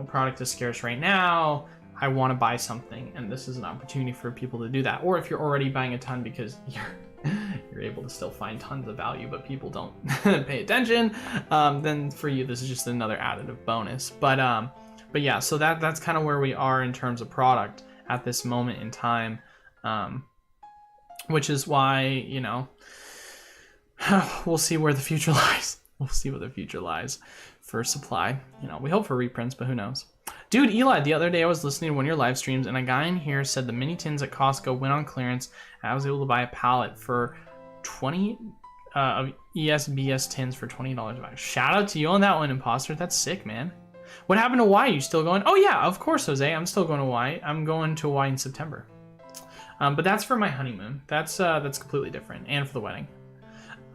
product is scarce right now, I want to buy something, and this is an opportunity for people to do that. Or if you're already buying a ton because you're able to still find tons of value, but people don't pay attention, then for you this is just another additive bonus. But yeah, so that's kind of where we are in terms of product at this moment in time, which is why we'll see where the future lies. We'll see what the future lies for supply. We hope for reprints, but who knows. Dude, Eli, the other day I was listening to one of your live streams, and a guy in here said the mini tins at Costco went on clearance, and I was able to buy a pallet for 20 of ESBS tins for $20. Shout out to you on that one, Imposter. That's sick, man. What happened to Hawaii? You still going? Oh yeah, of course, Jose. I'm still going to Hawaii. I'm going to Hawaii in September. But that's for my honeymoon. That's completely different, and for the wedding.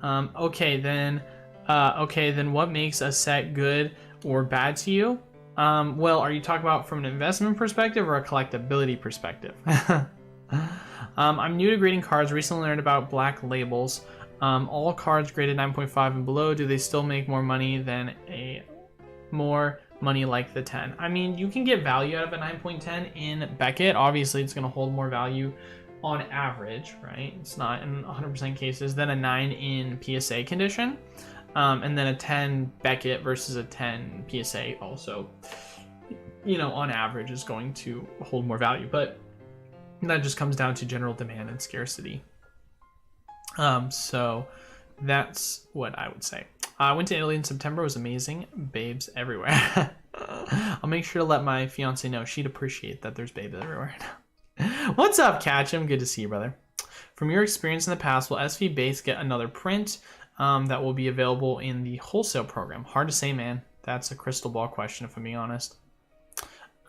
Okay, then what makes a set good or bad to you? Well, are you talking about from an investment perspective or a collectability perspective? I'm new to grading cards. Recently learned about black labels. All cards graded 9.5 and below, do they still make more money than more money like the 10? I mean, you can get value out of a 9.10 in Beckett. Obviously, it's going to hold more value on average, right? It's not in 100% cases than a 9 in PSA condition. And then a 10 Beckett versus a 10 PSA also, on average is going to hold more value. But that just comes down to general demand and scarcity. So that's what I would say. I went to Italy in September. It was amazing. Babes everywhere. I'll make sure to let my fiance know. She'd appreciate that there's babes everywhere. What's up, Catchem? Good to see you, brother. From your experience in the past, will SV Base get another print that will be available in the wholesale program? Hard to say, man. That's a crystal ball question, if I'm being honest.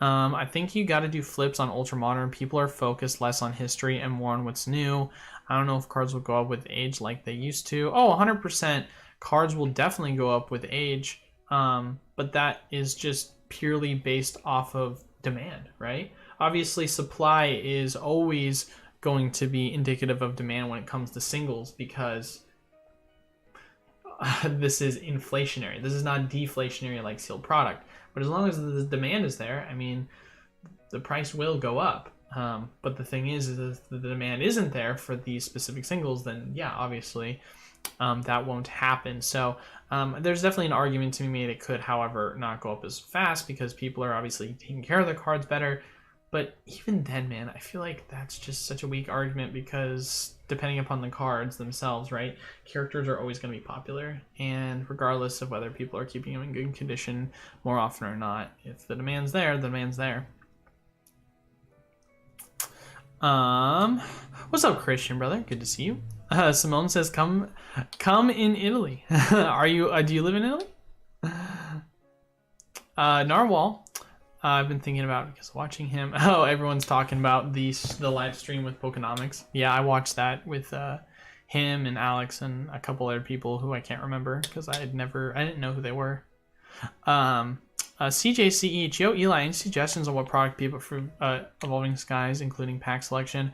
I think you got to do flips on Ultra Modern. People are focused less on history and more on what's new. I don't know if cards will go up with age like they used to. Oh, 100%. Cards will definitely go up with age, but that is just purely based off of demand, right? Obviously, supply is always going to be indicative of demand when it comes to singles, because this is inflationary. This is not deflationary like sealed product. But as long as the demand is there, I mean, the price will go up. But the thing is if the demand isn't there for these specific singles, then yeah, obviously that won't happen. So there's definitely an argument to be made it could, however, not go up as fast because people are obviously taking care of their cards better. But even then, man, I feel like that's just such a weak argument because depending upon the cards themselves, right, characters are always going to be popular. And regardless of whether people are keeping them in good condition more often or not, if the demand's there, the demand's there. What's up, Christian, brother? Good to see you. Simone says, come in Italy. Are you, do you live in Italy? Narwhal. I've been thinking about because watching him. Oh, everyone's talking about the live stream with Pokenomics. Yeah, I watched that with him and Alex and a couple other people who I can't remember because I didn't know who they were. CJCE, Eli, any suggestions on what product people for Evolving Skies, including pack selection?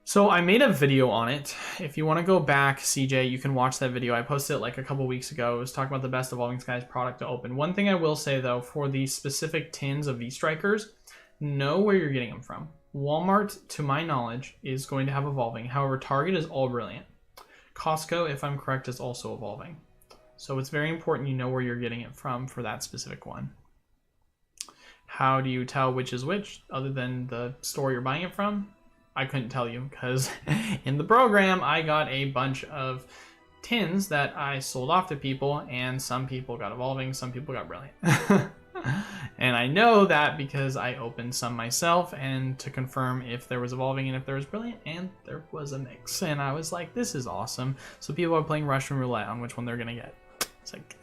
So I made a video on it. If you want to go back, CJ, you can watch that video. I posted it like a couple weeks ago. It was talking about the best Evolving Skies product to open. One thing I will say though, for the specific tins of V-Strikers, know where you're getting them from. Walmart, to my knowledge, is going to have Evolving. However, Target is all Brilliant. Costco, if I'm correct, is also Evolving. So it's very important you know where you're getting it from for that specific one. How do you tell which is which other than the store you're buying it from? I couldn't tell you because in the program I got a bunch of tins that I sold off to people, and some people got Evolving, some people got Brilliant. And I know that because I opened some myself and to confirm if there was Evolving and if there was Brilliant, and there was a mix. And I was like, this is awesome. So people are playing Russian roulette on which one they're gonna get. It's like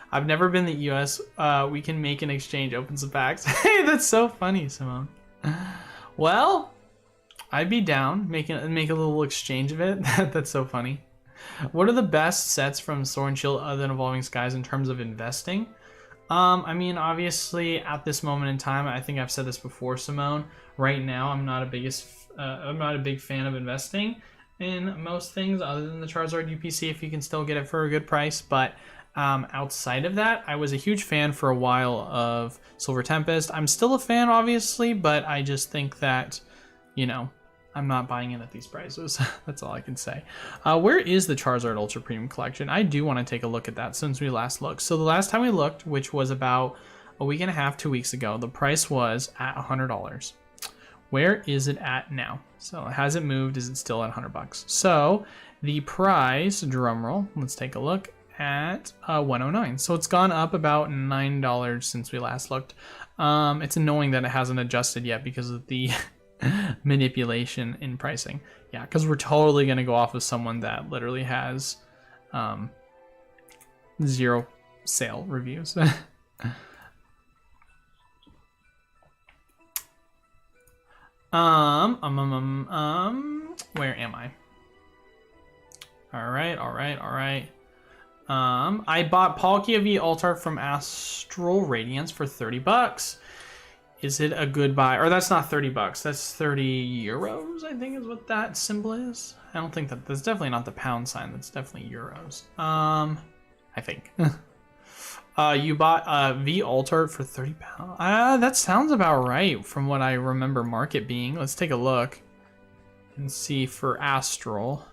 I've never been to the US. We can make an exchange, open some packs. Hey, that's so funny, Simone. Well, I'd be down. Make a little exchange of it. That's so funny. What are the best sets from Sword and Shield other than Evolving Skies in terms of investing? I mean, obviously, at this moment in time, I think I've said this before, Simone. Right now, I'm not a big fan of investing in most things other than the Charizard UPC if you can still get it for a good price. But outside of that, I was a huge fan for a while of Silver Tempest. I'm still a fan, obviously, but I just think that, you know, I'm not buying it at these prices. That's all I can say. Where is the Charizard Ultra Premium Collection? I do want to take a look at that since we last looked. So the last time we looked, which was about a week and a half, 2 weeks ago, the price was at $100. Where is it at now? So has it moved? Is it still at $100? So the price, drum roll, let's take a look, at $109. So it's gone up about $9 since we last looked. It's annoying that it hasn't adjusted yet because of the manipulation in pricing. Yeah, because we're totally going to go off of someone that literally has 0 sale reviews. Where am I? All right. I bought Palkia V Altar from Astral Radiance for $30. Is it a good buy? Or that's not $30. That's 30 euros, I think is what that symbol is. I don't think that's definitely not the pound sign. That's definitely euros. I think. You bought V Altar for £30. That sounds about right from what I remember market being. Let's take a look and see for Astral.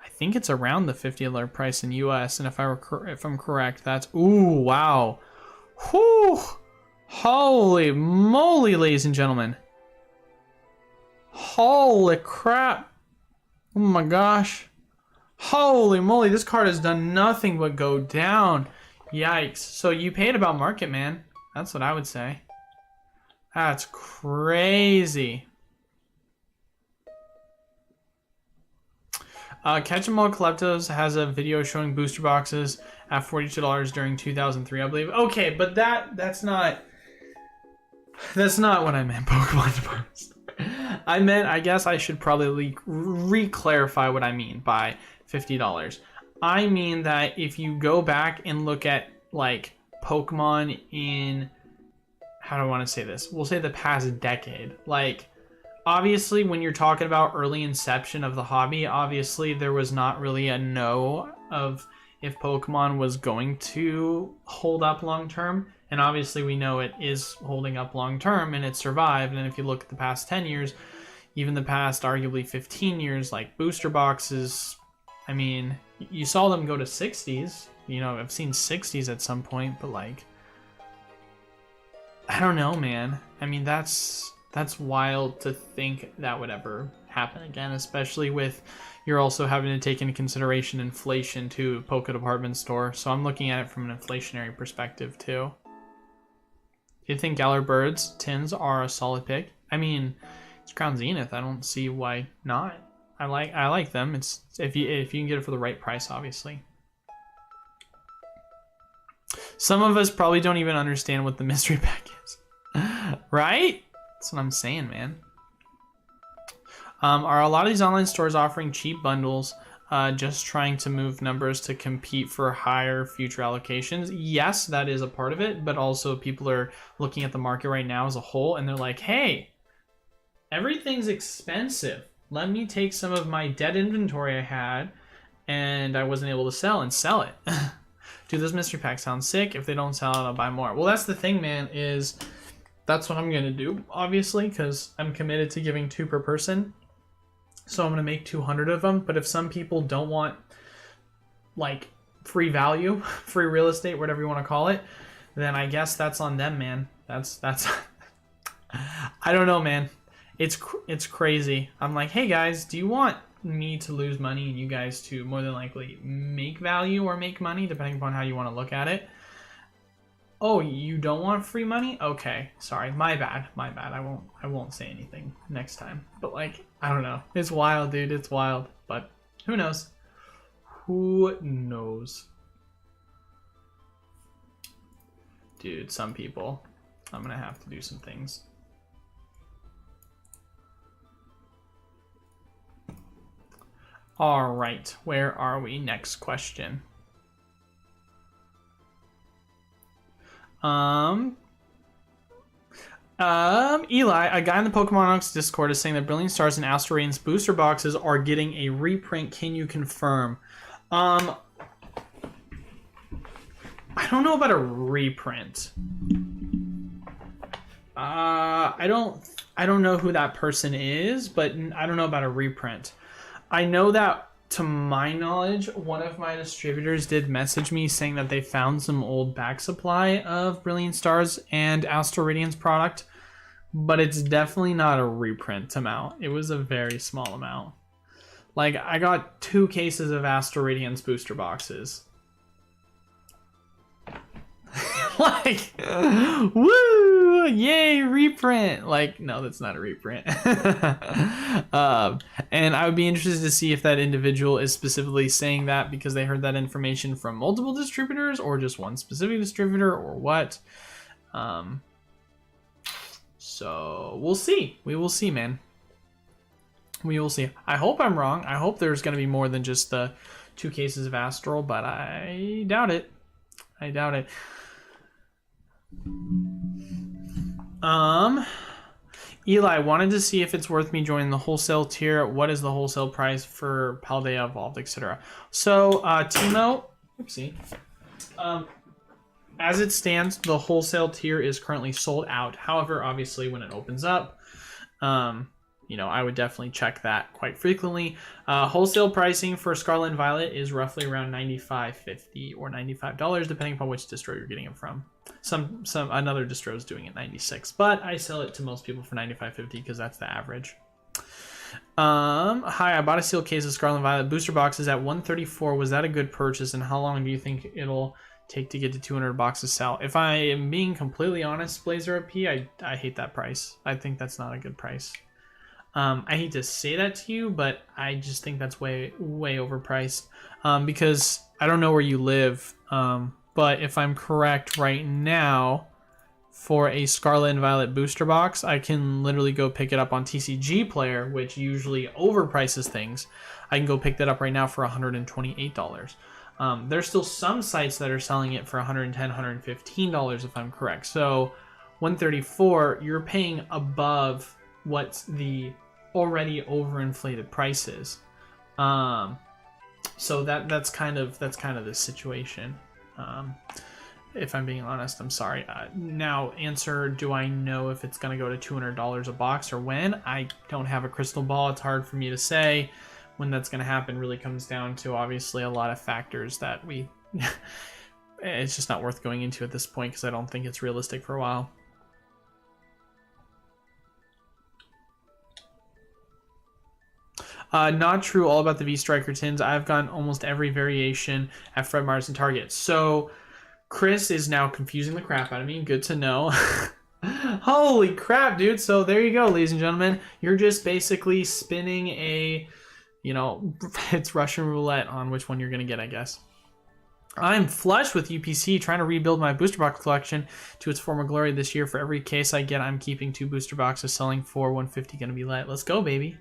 I think it's around the $50 price in US, and if I'm correct, that's ooh, wow. Whew. Holy moly, ladies and gentlemen. Holy crap. Oh my gosh. Holy moly, this card has done nothing but go down. Yikes. So you paid about market, man. That's what I would say. That's crazy. Catch 'em All Collectos has a video showing booster boxes at $42 during 2003, I believe. Okay, but that's not what I meant, Pokemon Department. I guess I should probably re-clarify what I mean by $50. I mean that if you go back and look at like Pokemon in, how do I want to say this? We'll say the past decade. Like, obviously, when you're talking about early inception of the hobby, obviously there was not really a know of if Pokemon was going to hold up long term. And obviously we know it is holding up long term and it survived. And if you look at the past 10 years, even the past arguably 15 years, like booster boxes, I mean, you saw them go to 60s. You know, I've seen 60s at some point, but like, I don't know, man. I mean, that's wild to think that would ever happen again, especially with you're also having to take into consideration inflation to Poké Department Store. So I'm looking at it from an inflationary perspective too. Do you think Galar Birds tins are a solid pick? I mean, it's Crown Zenith. I don't see why not. I like them. It's if you can get it for the right price, obviously. Some of us probably don't even understand what the mystery pack is. Right? That's what I'm saying, man. Are a lot of these online stores offering cheap bundles just trying to move numbers to compete for higher future allocations. Yes, that is a part of it, but also people are looking at the market right now as a whole, and they're like, hey, everything's expensive. Let me take some of my dead inventory I had and I wasn't able to sell and sell it. Dude, those mystery packs sound sick. If they don't sell it, I'll buy more. Well, that's the thing, man, is that's what I'm going to do, obviously, because I'm committed to giving 2 per person. So I'm going to make 200 of them. But if some people don't want, like, free value, free real estate, whatever you want to call it, then I guess that's on them, man. That's I don't know, man. It's crazy. I'm like, hey, guys, do you want me to lose money and you guys to more than likely make value or make money, depending upon how you want to look at it? Oh, you don't want free money? Okay, sorry, my bad. I won't say anything next time. But like, I don't know. It's wild, dude. It's wild. But who knows? Who knows? Dude, some people. I'm gonna have to do some things. All right, where are we? Next question. Eli, a guy in the Pokemon Ox Discord is saying that Brilliant Stars and Astral Radiance booster boxes are getting a reprint. Can you confirm? I don't know about a reprint. I don't know who that person is, but I don't know about a reprint. I know that, to my knowledge, one of my distributors did message me saying that they found some old back supply of Brilliant Stars and Astral Radiance product, but it's definitely not a reprint amount. It was a very small amount. Like, I got 2 cases of Astral Radiance booster boxes. Like, woo, yay, reprint. Like, no, that's not a reprint. And I would be interested to see if that individual is specifically saying that because they heard that information from multiple distributors or just one specific distributor or what. So we'll see. We will see, man. We will see. I hope I'm wrong. I hope there's going to be more than just the 2 cases of Astral, but I doubt it. I doubt it. Eli, wanted to see if it's worth me joining the wholesale tier. What is the wholesale price for Paldea Evolved, etc.? So, Timo, oopsie. As it stands, the wholesale tier is currently sold out. However, obviously, when it opens up, you know, I would definitely check that quite frequently. Wholesale pricing for Scarlet and Violet is roughly around $95.50 or $95, depending upon which distro you're getting it from. Another distro is doing it $96, but I sell it to most people for $95.50 because that's the average. Hi, I bought a sealed case of Scarlet and Violet booster boxes at $134. Was that a good purchase, and how long do you think it'll take to get to 200 boxes sell? If I am being completely honest, Blazer OP, I hate that price. I think that's not a good price. I hate to say that to you, but I just think that's way overpriced. Because I don't know where you live, but if I'm correct right now, for a Scarlet and Violet booster box, I can literally go pick it up on TCG Player, which usually overprices things. I can go pick that up right now for $128. There's still some sites that are selling it for $110, $115 if I'm correct. So $134, you're paying above what's the already overinflated prices. So that's kind of the situation. If I'm being honest, I'm sorry. Now, answer, do I know if it's going to go to $200 a box or when? I don't have a crystal ball. It's hard for me to say when that's going to happen. Really comes down to obviously a lot of factors that it's just not worth going into at this point because I don't think it's realistic for a while. Not true all about the V-Striker tins. I've gotten almost every variation at Fred Meyer's and Target. So Chris is now confusing the crap out of me. Good to know. Holy crap, dude. So there you go, ladies and gentlemen. You're just basically spinning a, it's Russian roulette on which one you're going to get, I guess. I'm flush with UPC, trying to rebuild my booster box collection to its former glory this year. For every case I get, I'm keeping 2 booster boxes, selling for $150, going to be light. Let's go, baby.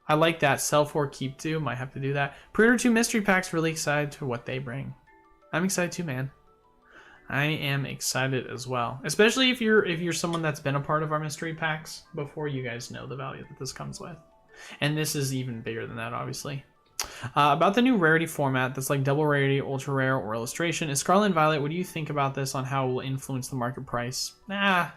I like that. Sell 4, keep 2. Might have to do that. Pre-order 2 mystery packs. Really excited to what they bring. I'm excited too, man. I am excited as well. Especially if you're someone that's been a part of our mystery packs before, you guys know the value that this comes with. And this is even bigger than that, obviously. About the new rarity format that's like double rarity, ultra rare, or illustration. Is Scarlet and Violet, what do you think about this on how it will influence the market price? Nah.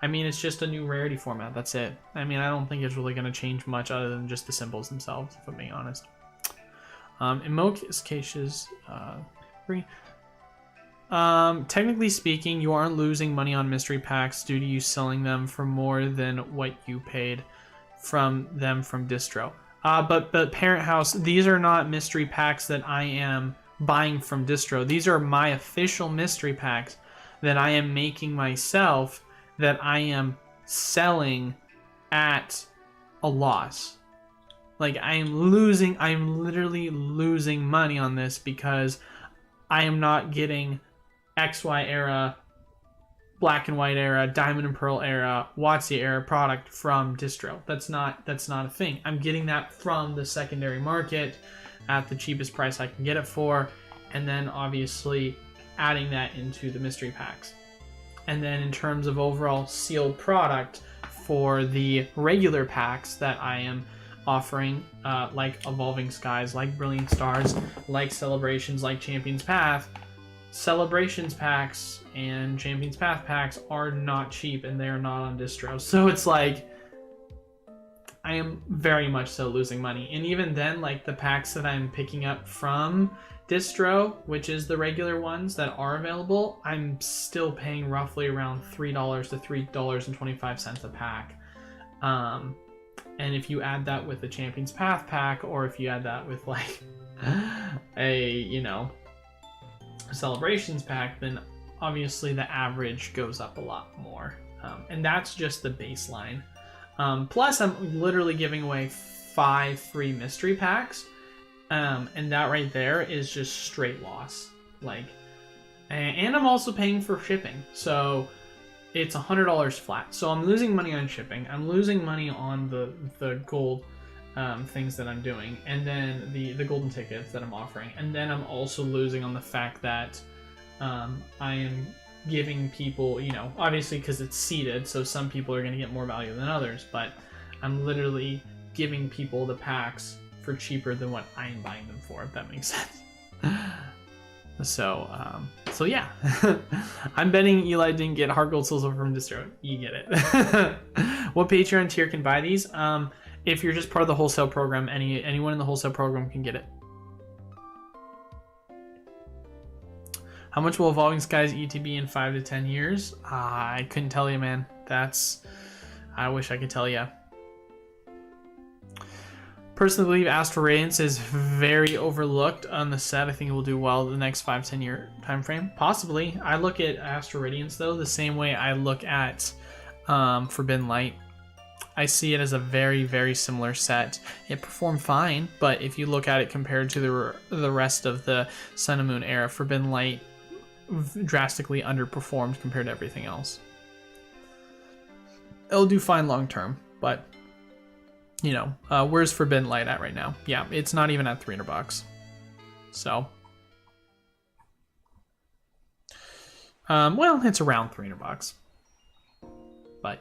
I mean, it's just a new rarity format. That's it. I mean, I don't think it's really going to change much other than just the symbols themselves, if I'm being honest. In most cases, technically speaking, you aren't losing money on mystery packs due to you selling them for more than what you paid from them from distro. But Parent House, these are not mystery packs that I am buying from distro. These are my official mystery packs that I am making myself, that I am selling at a loss. Like, I'm literally losing money on this because I am not getting XY era, Black and White era, Diamond and Pearl era, WotC era product from distro. That's not a thing. I'm getting that from the secondary market at the cheapest price I can get it for, and then obviously adding that into the mystery packs. And then in terms of overall sealed product for the regular packs that I am offering, like Evolving Skies, like Brilliant Stars, like Celebrations, like Champions Path, Celebrations packs and Champions Path packs are not cheap, and they are not on distro. So it's like, I am very much so losing money. And even then, like the packs that I'm picking up from distro, which is the regular ones that are available, I'm still paying roughly around $3 to $3.25 a pack. And if you add that with the Champions Path pack, or if you add that with like a Celebrations pack, then obviously the average goes up a lot more. And that's just the baseline. Plus, I'm literally giving away 5 free mystery packs. And that right there is just straight loss. Like, and I'm also paying for shipping. So it's $100 flat. So I'm losing money on shipping. I'm losing money on the gold things that I'm doing, and then the golden tickets that I'm offering. And then I'm also losing on the fact that I am giving people, obviously because it's seeded, so some people are going to get more value than others, but I'm literally giving people the packs for cheaper than what I'm buying them for, if that makes sense. So yeah. I'm betting Eli didn't get Heart Gold Soul Silver from distro. You get it. What Patreon tier can buy these? If you're just part of the wholesale program, anyone in the wholesale program can get it. How much will Evolving Skies ETB in 5 to 10 years? I couldn't tell you, man. I wish I could tell you. Personally believe Astral Radiance is very overlooked on the set. I think it will do well the next 5-10 year time frame. Possibly. I look at Astral Radiance though the same way I look at Forbidden Light. I see it as a very, very similar set. It performed fine, but if you look at it compared to the rest of the Sun and Moon era, Forbidden Light drastically underperformed compared to everything else. It'll do fine long term, but where's Forbidden Light at right now? Yeah, it's not even at $300. So, well, it's around $300, but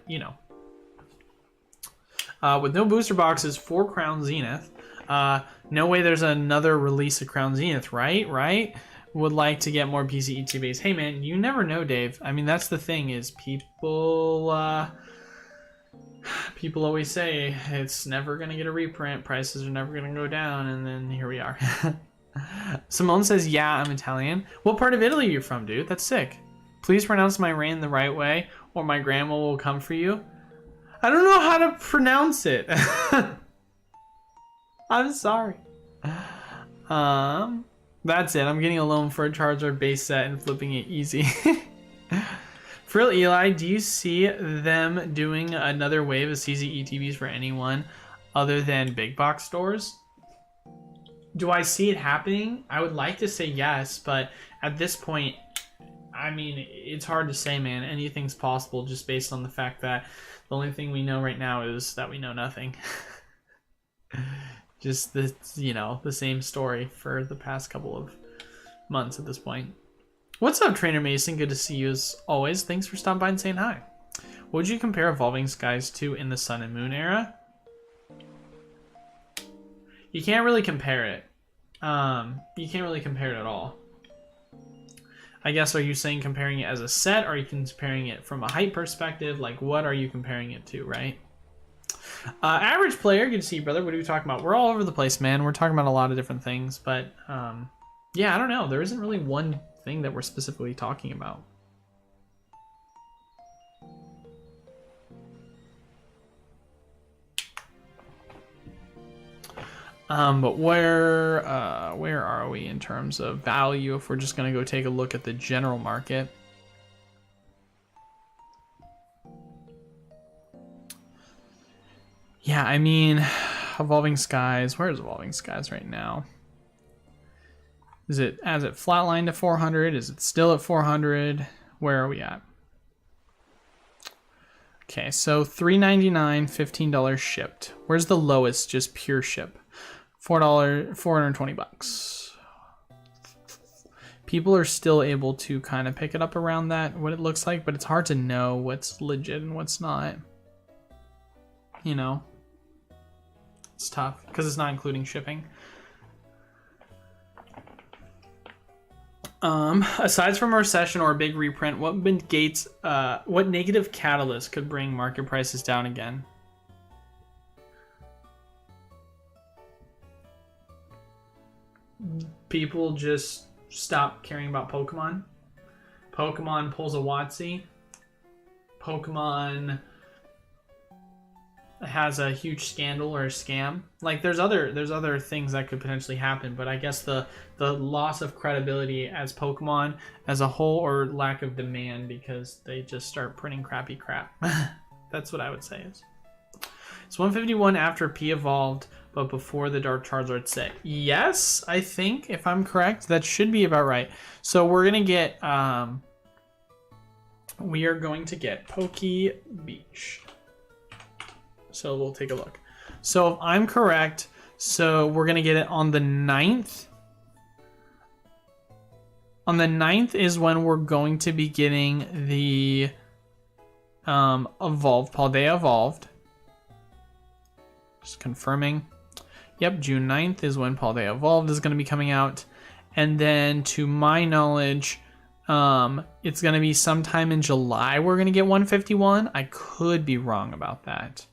with no booster boxes for Crown Zenith, no way there's another release of Crown Zenith, right? Would like to get more PCET base. Hey man, you never know, Dave. I mean, that's the thing is people always say it's never going to get a reprint, prices are never going to go down, and then here we are. Simone says, yeah, I'm Italian. What part of Italy are you from, dude? That's sick. Please pronounce my reign the right way, or my grandma will come for you. I don't know how to pronounce it. I'm sorry. That's it. I'm getting a loan for a Charizard base set and flipping it easy. For real, Eli, do you see them doing another wave of CZ ETBs for anyone other than big box stores? Do I see it happening? I would like to say yes, but at this point, I mean, it's hard to say, man. Anything's possible just based on the fact that the only thing we know right now is that we know nothing. Just the, you know, the same story for the past couple of months at this point. What's up, Trainer Mason? Good to see you as always. Thanks for stopping by and saying hi. What would you compare Evolving Skies to in the Sun and Moon era? You can't really compare it. You can't really compare it at all. I guess, are you saying comparing it as a set, or are you comparing it from a height perspective? Like, what are you comparing it to, right? Average player, good to see you, brother. What are we talking about? We're all over the place, man. We're talking about a lot of different things, but yeah, I don't know. There isn't really one thing that we're specifically talking about. But where are we in terms of value if we're just going to go take a look at the general market? Yeah, I mean, Evolving Skies, where's Evolving Skies right now? Has it flatlined to 400? Is it still at 400? Where are we at? Okay, so $3.99, $15 shipped. Where's the lowest, just pure ship? $420. People are still able to kind of pick it up around that, what it looks like, but it's hard to know what's legit and what's not. You know? It's tough because it's not including shipping. Aside from a recession or a big reprint, what negative catalyst could bring market prices down again? People just stop caring about Pokemon. Pokemon pulls a WotC. Pokemon has a huge scandal or a scam. Like there's other things that could potentially happen, but I guess the loss of credibility as Pokemon as a whole, or lack of demand because they just start printing crappy crap. That's what I would say is. It's 151 after P evolved, but before the Dark Charizard set. Yes, I think, if I'm correct, that should be about right. So we're gonna get we are going to get Poke Beach. So we'll take a look. So if I'm correct, so we're gonna get it on the 9th. On the 9th is when we're going to be getting the evolved, Paldea evolved. Just confirming. Yep, June 9th is when Paldea evolved is gonna be coming out. And then to my knowledge, it's gonna be sometime in July we're gonna get 151. I could be wrong about that.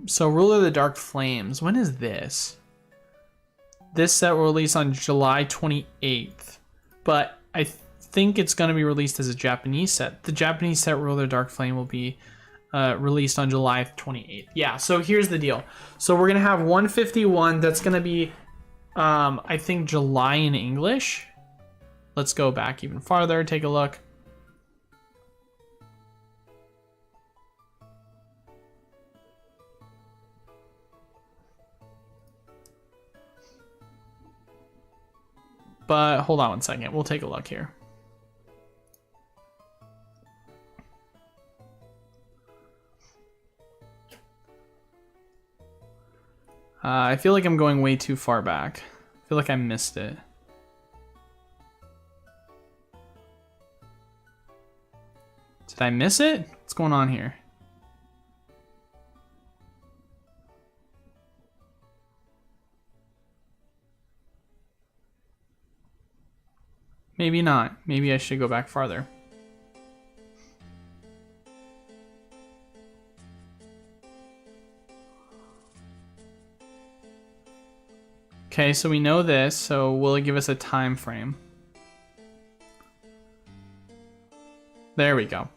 So Ruler of the Dark Flames, when is this? This set will release on July 28th, but I think it's going to be released as a Japanese set. The Japanese set Ruler of the Dark Flame will be released on July 28th. Yeah, so here's the deal. So we're going to have 151. That's going to be, I think, July in English. Let's go back even farther, take a look. But hold on one second. We'll take a look here. I feel like I'm going way too far back. I feel like I missed it. Did I miss it? What's going on here? Maybe not. Maybe I should go back farther. Okay, so we know this, so will it give us a time frame? There we go.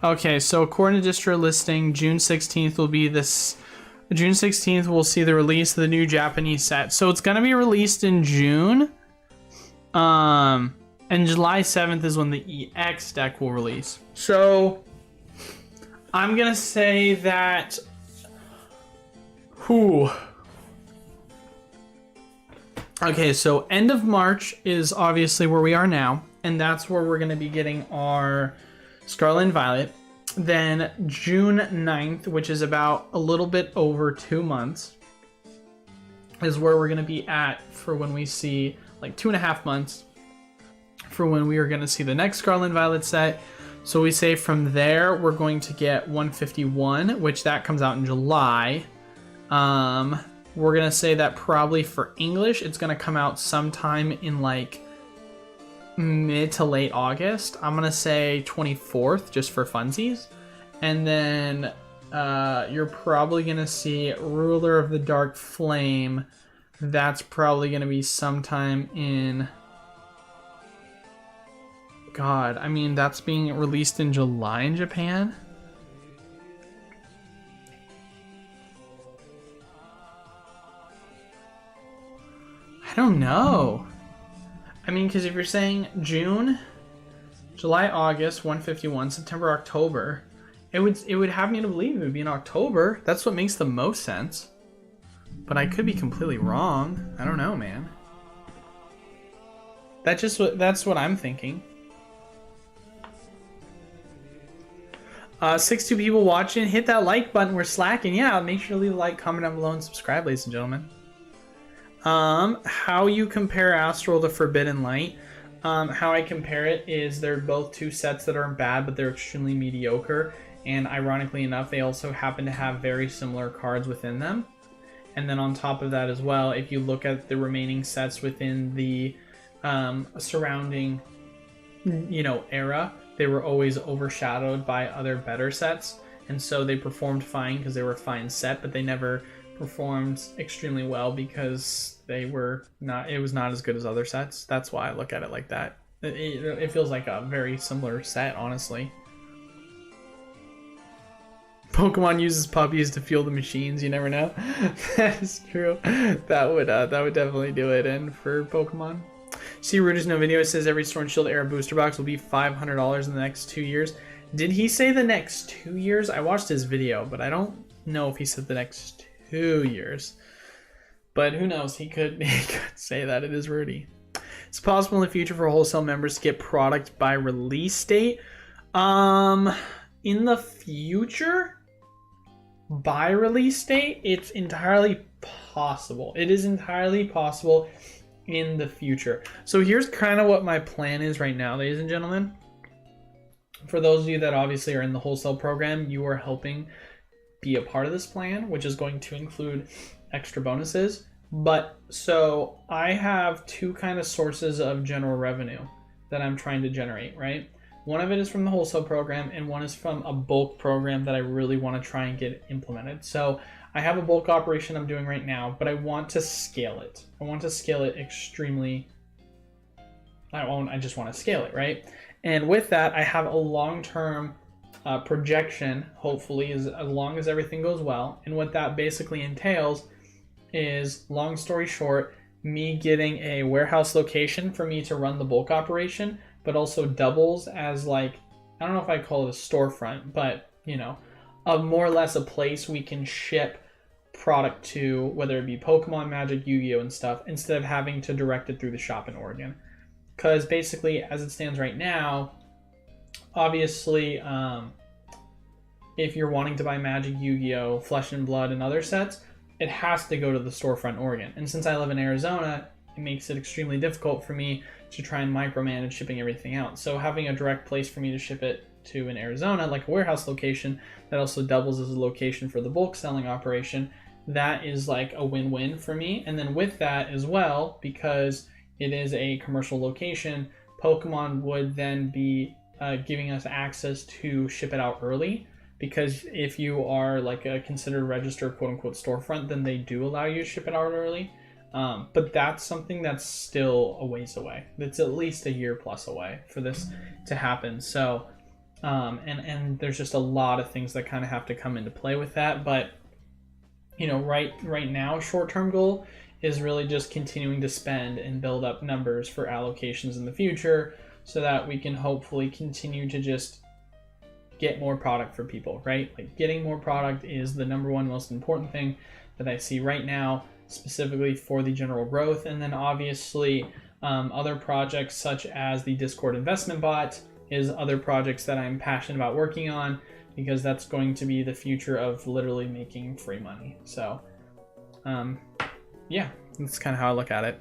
Okay, so according to distro listing, June 16th will be this. June 16th we'll see the release of the new Japanese set. So it's gonna be released in June. And July 7th is when the EX deck will release. So I'm gonna say that. Okay, so end of March is obviously where we are now, and that's where we're gonna be getting our Scarlet and Violet. Then June 9th, which is about a little bit over 2 months, is where we're going to be at for when we see, like 2.5 months for when we are going to see the next Scarlet and Violet set. So we say from there, we're going to get 151, which that comes out in July. We're going to say that probably for English, it's going to come out sometime in like mid to late August. I'm going to say 24th, just for funsies. And then you're probably going to see Ruler of the Dark Flame. That's probably going to be sometime in... God, I mean, that's being released in July in Japan. I don't know. I mean, because if you're saying June, July, August, 151, September, October, it would have me to believe it would be in October. That's what makes the most sense. But I could be completely wrong. I don't know, man. That's what I'm thinking. 62 people watching. Hit that like button. We're slacking. Yeah, make sure to leave a like, comment down below, and subscribe, ladies and gentlemen. How you compare Astral to Forbidden Light? How I compare it is they're both two sets that aren't bad, but they're extremely mediocre. And ironically enough, they also happen to have very similar cards within them. And then on top of that as well, if you look at the remaining sets within the surrounding, era, they were always overshadowed by other better sets. And so they performed fine because they were a fine set, but they never performed extremely well because they were not, it was not as good as other sets. That's why I look at it like that. It feels like a very similar set, honestly. Pokemon uses puppies to fuel the machines. You never know. That is true. That would definitely do it. And for Pokemon, see Rudy's no video. It says every Sword and Shield era booster box will be $500 in the next 2 years. Did he say the next 2 years? I watched his video, but I don't know if he said the next 2 years. But who knows? He could say that. It is Rudy. It's possible in the future for Wholesale members to get product by release date. In the future, by release date, it's entirely possible. It is entirely possible in the future. So here's kind of what my plan is right now, ladies and gentlemen. For those of you that obviously are in the Wholesale program, you are helping be a part of this plan, which is going to include extra bonuses. But so I have two kind of sources of general revenue that I'm trying to generate, right? One of it is from the Wholesale program, and one is from a bulk program that I really want to try and get implemented. So I have a bulk operation I'm doing right now, but I want to scale it. I want to scale it extremely. I just want to scale it, right? And with that, I have a long-term projection, hopefully, as long as everything goes well. And what that basically entails is, long story short, me getting a warehouse location for me to run the bulk operation, but also doubles as, like, I don't know if I call it a storefront, but, a more or less a place we can ship product to, whether it be Pokemon, Magic, Yu-Gi-Oh! And stuff, instead of having to direct it through the shop in Oregon. Because basically, as it stands right now, obviously, if you're wanting to buy Magic, Yu-Gi-Oh!, Flesh and Blood, and other sets, it has to go to the storefront in Oregon. And since I live in Arizona, it makes it extremely difficult for me to try and micromanage shipping everything out. So having a direct place for me to ship it to in Arizona, like a warehouse location that also doubles as a location for the bulk selling operation, that is like a win-win for me. And then with that as well, because it is a commercial location, Pokemon would then be giving us access to ship it out early. Because if you are like a considered registered quote-unquote storefront, then they do allow you to ship it out early. But that's something that's still a ways away. It's at least a year plus away for this to happen. So, and there's just a lot of things that kind of have to come into play with that. But, right now, short-term goal is really just continuing to spend and build up numbers for allocations in the future so that we can hopefully continue to just get more product for people, right? Like, getting more product is the number one most important thing that I see right now, specifically for the general growth. And then obviously other projects such as the Discord investment bot is other projects that I'm passionate about working on because that's going to be the future of literally making free money. So, yeah, that's kind of how I look at it.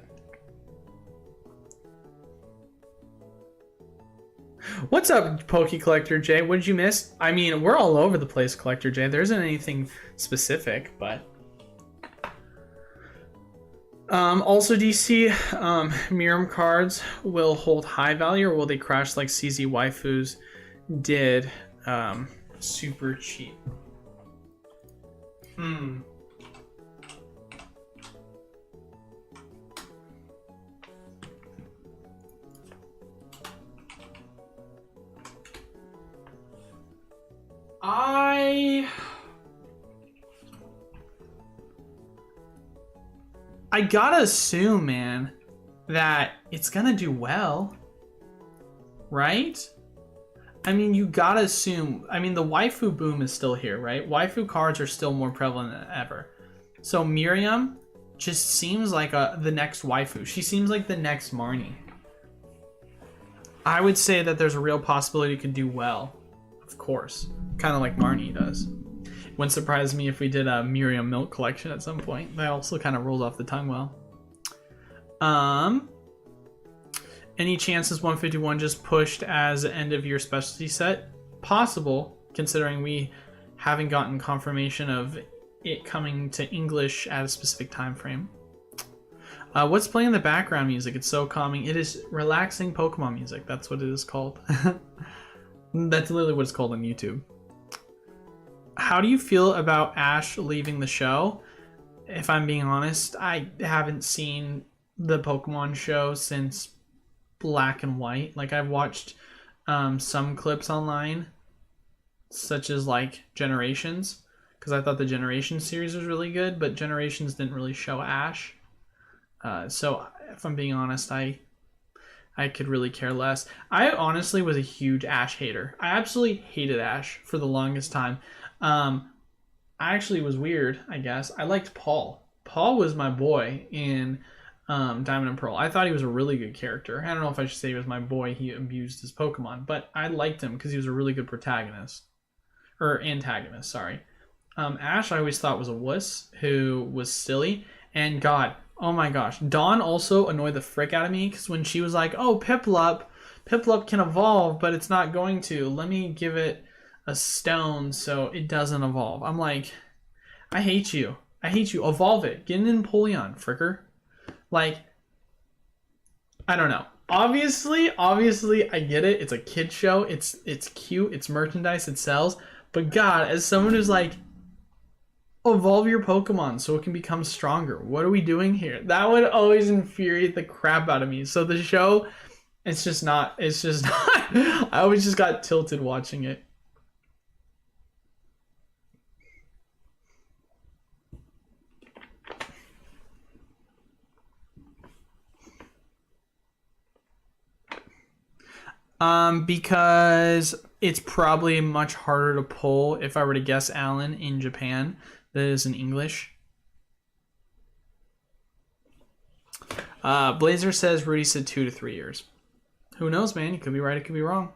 What's up, Poke Collector J? What did you miss? I mean, we're all over the place, Collector J. There isn't anything specific, but... also, DC, Miram cards will hold high value, or will they crash like CZ Waifus did? Super cheap. I gotta assume, man, that it's gonna do well, right? I mean, you gotta assume. I mean, the waifu boom is still here, right? Waifu cards are still more prevalent than ever. So Miriam just seems like the next waifu. She seems like the next Marnie. I would say that there's a real possibility it could do well, of course. Kind of like Marnie does. Wouldn't surprise me if we did a Miriam milk collection at some point. That also kind of rolls off the tongue well. Any chances 151 just pushed as end of year specialty set? Possible, considering we haven't gotten confirmation of it coming to English at a specific time frame. What's playing in the background music? It's so calming. It is relaxing Pokemon music. That's what it is called. That's literally what it's called on YouTube. How do you feel about Ash leaving the show? If I'm being honest, I haven't seen the Pokemon show since Black and White. Like, I've watched some clips online, such as like Generations, because I thought the Generations series was really good, but Generations didn't really show Ash. So if I'm being honest, I could really care less. I honestly was a huge Ash hater. I absolutely hated Ash for the longest time. I actually was weird, I guess. I liked Paul. Paul was my boy in Diamond and Pearl. I thought he was a really good character. I don't know if I should say he was my boy. He abused his Pokemon, but I liked him because he was a really good protagonist. Or antagonist, sorry. Ash I always thought was a wuss who was silly. And God, oh my gosh. Dawn also annoyed the frick out of me because when she was like, oh, Piplup can evolve, but it's not going to. Let me give it a stone so it doesn't evolve. I'm like, I hate you. I hate you. Evolve it. Get an Empoleon, fricker. Like, I don't know. Obviously, I get it. It's a kid show. It's cute. It's merchandise. It sells. But God, as someone who's like, evolve your Pokemon so it can become stronger. What are we doing here? That would always infuriate the crap out of me. So the show, it's just not. I always just got tilted watching it. Because it's probably much harder to pull, if I were to guess, Alan, in Japan than it is in English. Blazer says Rudy said 2 to 3 years. Who knows, man? You could be right, it could be wrong.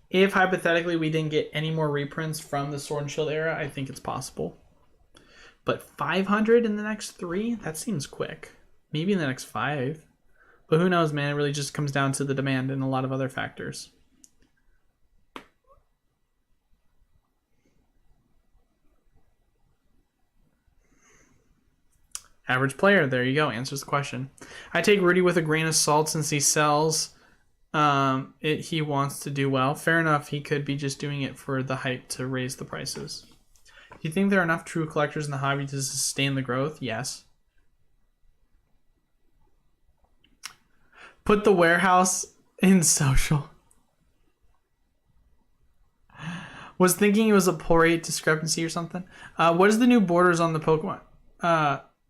If, hypothetically, we didn't get any more reprints from the Sword and Shield era, I think it's possible. But 500 in the next 3? That seems quick. Maybe in the next 5. But who knows, man? It really just comes down to the demand and a lot of other factors. Average player. There you go. Answers the question. I take Rudy with a grain of salt since he sells it. He wants to do well. Fair enough. He could be just doing it for the hype to raise the prices. Do you think there are enough true collectors in the hobby to sustain the growth? Yes. Put the warehouse in social. Was thinking it was a poor rate discrepancy or something. What is the new borders on the Pokemon?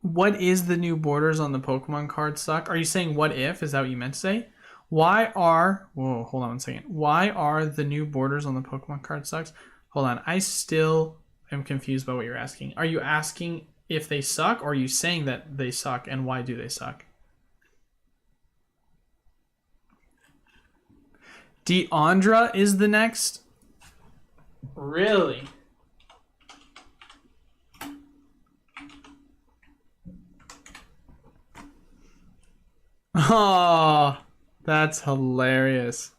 What is the new borders on the Pokemon card suck? Are you saying what if? Is that what you meant to say? Why are... Whoa, hold on one second. Why are the new borders on the Pokemon card sucks? Hold on. I still am confused by what you're asking. Are you asking if they suck, or are you saying that they suck, and why do they suck? Deandra is the next? Really? Oh, that's hilarious.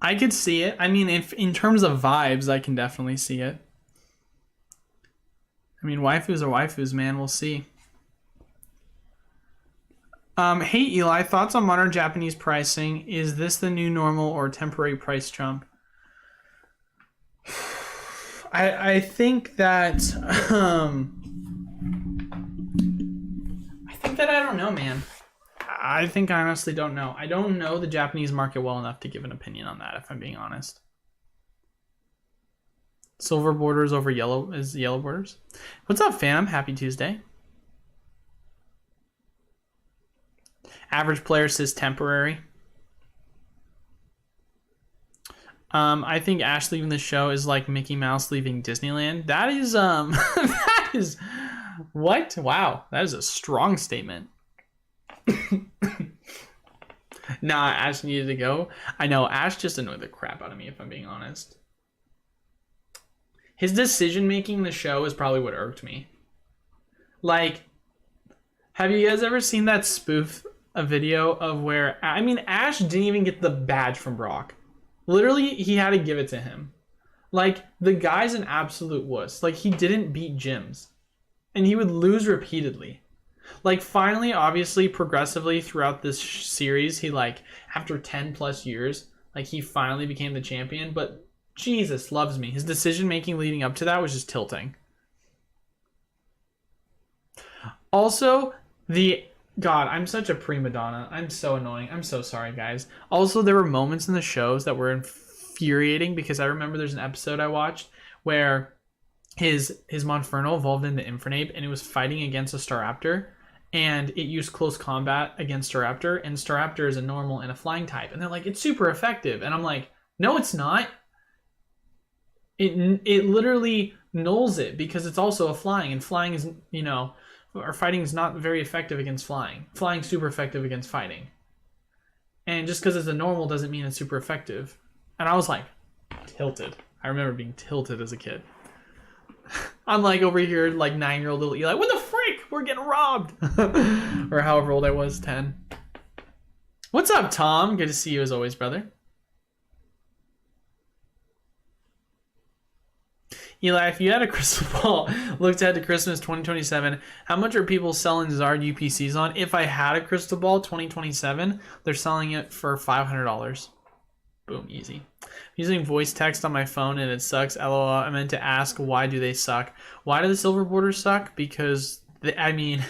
I could see it. I mean, if in terms of vibes, I can definitely see it. I mean, waifus are waifus, man. We'll see. Hey Eli, thoughts on modern Japanese pricing? Is this the new normal or temporary price jump? I think that I don't know, man. I think I honestly don't know. I don't know the Japanese market well enough to give an opinion on that, if I'm being honest. Silver borders over yellow is yellow borders. What's up, fam? Happy Tuesday. Average player says temporary. I think Ash leaving the show is like Mickey Mouse leaving Disneyland. That is that is what? Wow, that is a strong statement. Nah, Ash needed to go. I know, Ash just annoyed the crap out of me, if I'm being honest. His decision making in the show is probably what irked me. Like, have you guys ever seen that spoof a video of where, I mean, Ash didn't even get the badge from Brock. Literally, he had to give it to him. Like, the guy's an absolute wuss. Like, he didn't beat gyms. And he would lose repeatedly. Like, finally, obviously, progressively throughout this series, he, like, after 10 plus years, like, he finally became the champion. But Jesus loves me. His decision-making leading up to that was just tilting. Also, God, I'm such a prima donna. I'm so annoying. I'm so sorry, guys. Also, there were moments in the shows that were infuriating because I remember there's an episode I watched where his Monferno evolved into Infernape and it was fighting against a Staraptor and it used close combat against Staraptor, and Staraptor is a normal and a flying type. And they're like, it's super effective. And I'm like, no, it's not. It literally nulls it because it's also a flying, and flying is, you know, or fighting is not very effective against flying. Flying's super effective against fighting. And just because it's a normal doesn't mean it's super effective. And I was like, tilted. I remember being tilted as a kid. I'm like over here, like 9-year-old little Eli, what the frick? We're getting robbed. Or however old I was, 10. What's up, Tom? Good to see you as always, brother. Eli, if you had a crystal ball, looked ahead to Christmas 2027, how much are people selling Zard UPCs on? If I had a crystal ball 2027, they're selling it for $500. Boom, easy. I'm using voice text on my phone and it sucks. LOL. I meant to ask, why do they suck? Why do the silver borders suck? Because, I mean,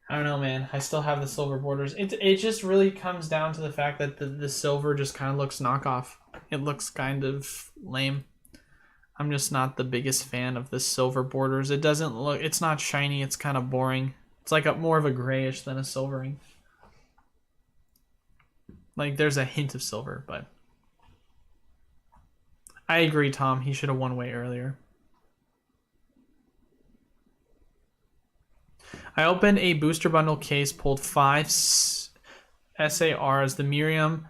I don't know, man. I still have the silver borders. It just really comes down to the fact that the silver just kind of looks knockoff. It looks kind of lame. I'm just not the biggest fan of the silver borders. It doesn't look, it's not shiny, it's kind of boring. It's like more of a grayish than a silvering. Like there's a hint of silver, but I agree, Tom. He should have won way earlier. I opened a booster bundle case, pulled 5 SARs, the Miriam,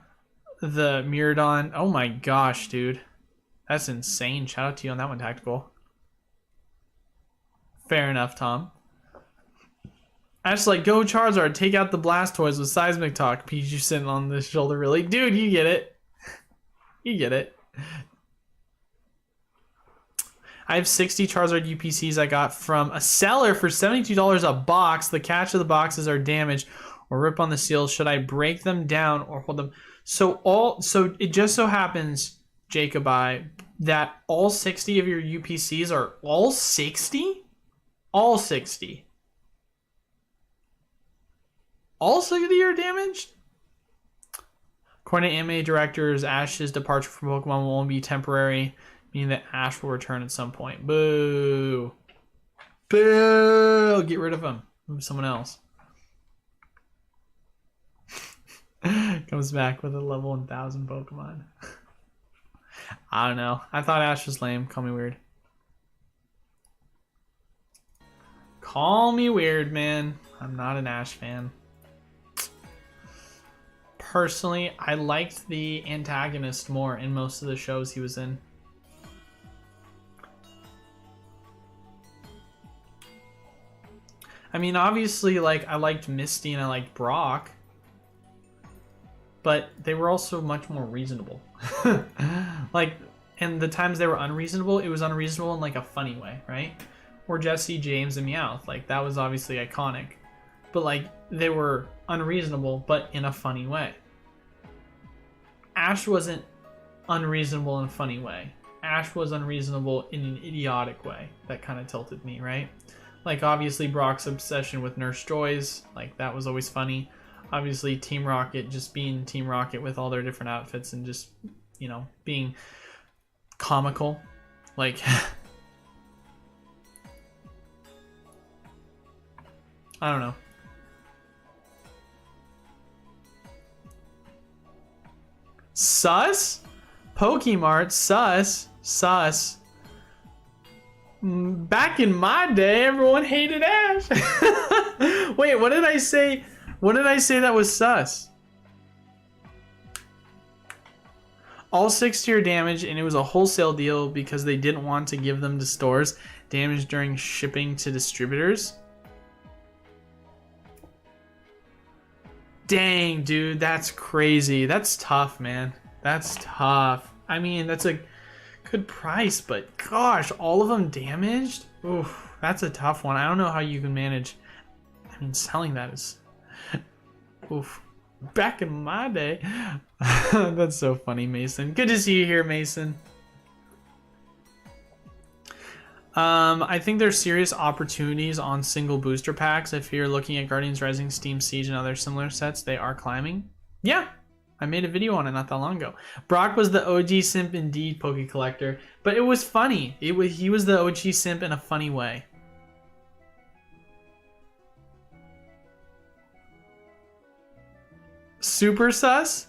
the Miradon. Oh my gosh, dude. That's insane. Shout out to you on that one, Tactical. Fair enough, Tom. I just like, go Charizard, take out the Blastoise with Seismic Talk. Pichu sitting on the shoulder, really. Dude, you get it. You get it. I have 60 Charizard UPCs I got from a seller for $72 a box. The catch of the boxes are damaged or rip on the seals. Should I break them down or hold them? So it just so happens, Jacobi, that all 60 of your UPCs are all 60? All 60. All 60 are damaged? According to anime directors, Ash's departure from Pokemon will only be temporary, meaning that Ash will return at some point. Boo. Boo. Get rid of him. Move someone else. Comes back with a level 1000 Pokemon. I don't know. I thought Ash was lame. Call me weird. Call me weird, man. I'm not an Ash fan. personally, I liked the antagonist more in most of the shows he was in. I mean, obviously, like, I liked Misty and I liked Brock, but they were also much more reasonable. Like, and the times they were unreasonable, it was unreasonable in, like, a funny way, right? Or Jesse, James, and Meowth. Like, that was obviously iconic. But, like, they were unreasonable, but in a funny way. Ash wasn't unreasonable in a funny way. Ash was unreasonable in an idiotic way. That kind of tilted me, right? Like, obviously, Brock's obsession with Nurse Joy's, like, that was always funny. Obviously, Team Rocket just being Team Rocket with all their different outfits and just, you know, being comical. Like, I don't know. Sus? Pokemart, sus. Sus. Back in my day, everyone hated Ash. Wait, what did I say? What did I say that was sus? All 6-tier damage, and it was a wholesale deal because they didn't want to give them to stores. Damage during shipping to distributors. Dang, dude, that's crazy. That's tough, man. That's tough. I mean, that's a good price, but gosh, all of them damaged? Oof, that's a tough one. I don't know how you can manage. I mean, selling that is... Oof. Back in my day. That's so funny, Mason. Good to see you here, Mason. I think there's serious opportunities on single booster packs. If you're looking at Guardians Rising, Steam Siege, and other similar sets, they are climbing. Yeah, I made a video on it not that long ago. Brock was the OG simp indeed, Poke Collector, but it was funny. He was the OG simp in a funny way. Super sus?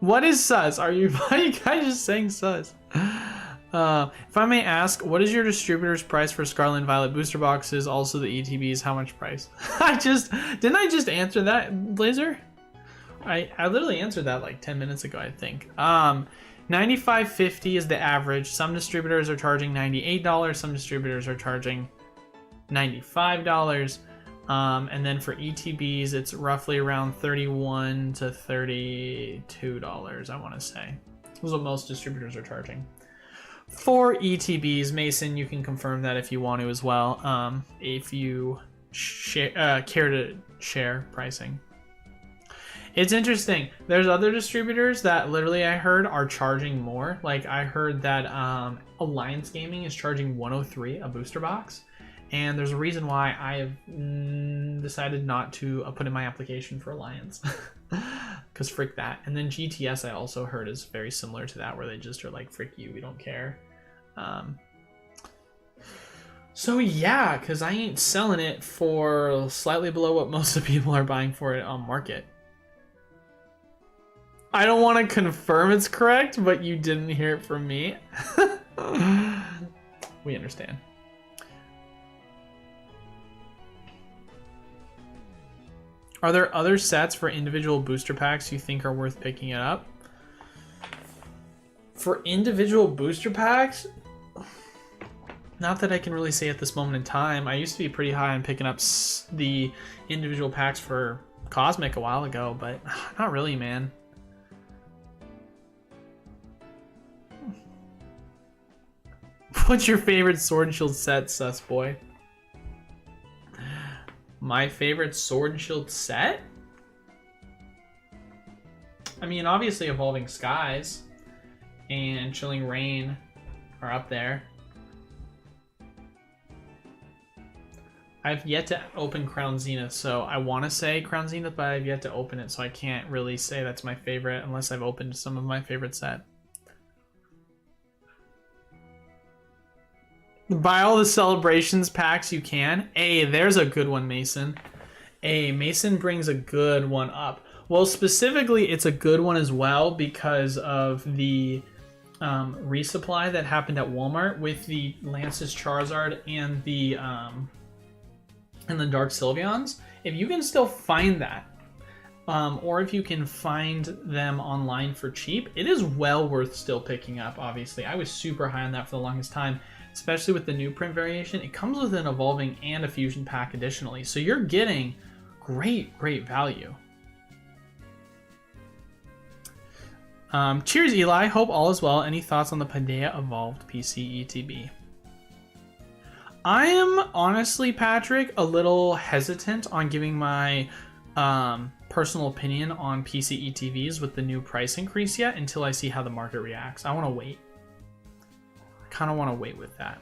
What is sus? Why are you guys just saying sus? If I may ask, what is your distributor's price for Scarlet and Violet booster boxes? Also the ETBs, how much price? Didn't I just answer that, Blazer? I literally answered that like 10 minutes ago, I think. $95.50 is the average. Some distributors are charging $98. Some distributors are charging $95. And then for ETBs, it's roughly around $31 to $32, I want to say. That's what most distributors are charging. For ETBs, Mason, you can confirm that if you want to as well, if you care to share pricing. It's interesting. There's other distributors that literally I heard are charging more. Like I heard that Alliance Gaming is charging $103 a booster box. And there's a reason why I have decided not to put in my application for Alliance. Because frick that. And then GTS I also heard is very similar to that, where they just are like, frick you, we don't care. So yeah, because I ain't selling it for slightly below what most of the people are buying for it on market. I don't want to confirm it's correct, but you didn't hear it from me. We understand. Are there other sets for individual booster packs you think are worth picking it up? For individual booster packs? Not that I can really say at this moment in time. I used to be pretty high on picking up the individual packs for Cosmic a while ago, but not really, man. What's your favorite Sword and Shield set, sus boy? My favorite Sword and Shield set? I mean, obviously Evolving Skies and Chilling Rain are up there. I've yet to open Crown Zenith, so I want to say Crown Zenith, but I've yet to open it, so I can't really say that's my favorite unless I've opened some of my favorite set. Buy all the Celebrations packs you can. Hey, there's a good one, Mason. Hey, Mason brings a good one up. Well, specifically, it's a good one as well because of the resupply that happened at Walmart with the Lance's Charizard and the Dark Sylveons. If you can still find that, or if you can find them online for cheap, it is well worth still picking up, obviously. I was super high on that for the longest time, especially with the new print variation. It comes with an evolving and a fusion pack additionally, so you're getting great value. Cheers, Eli. Hope all is well. Any thoughts on the Paldea Evolved PC ETB? I am honestly, Patrick, a little hesitant on giving my personal opinion on PC ETVs with the new price increase yet until I see how the market reacts. I want to wait. I kind of want to wait with that.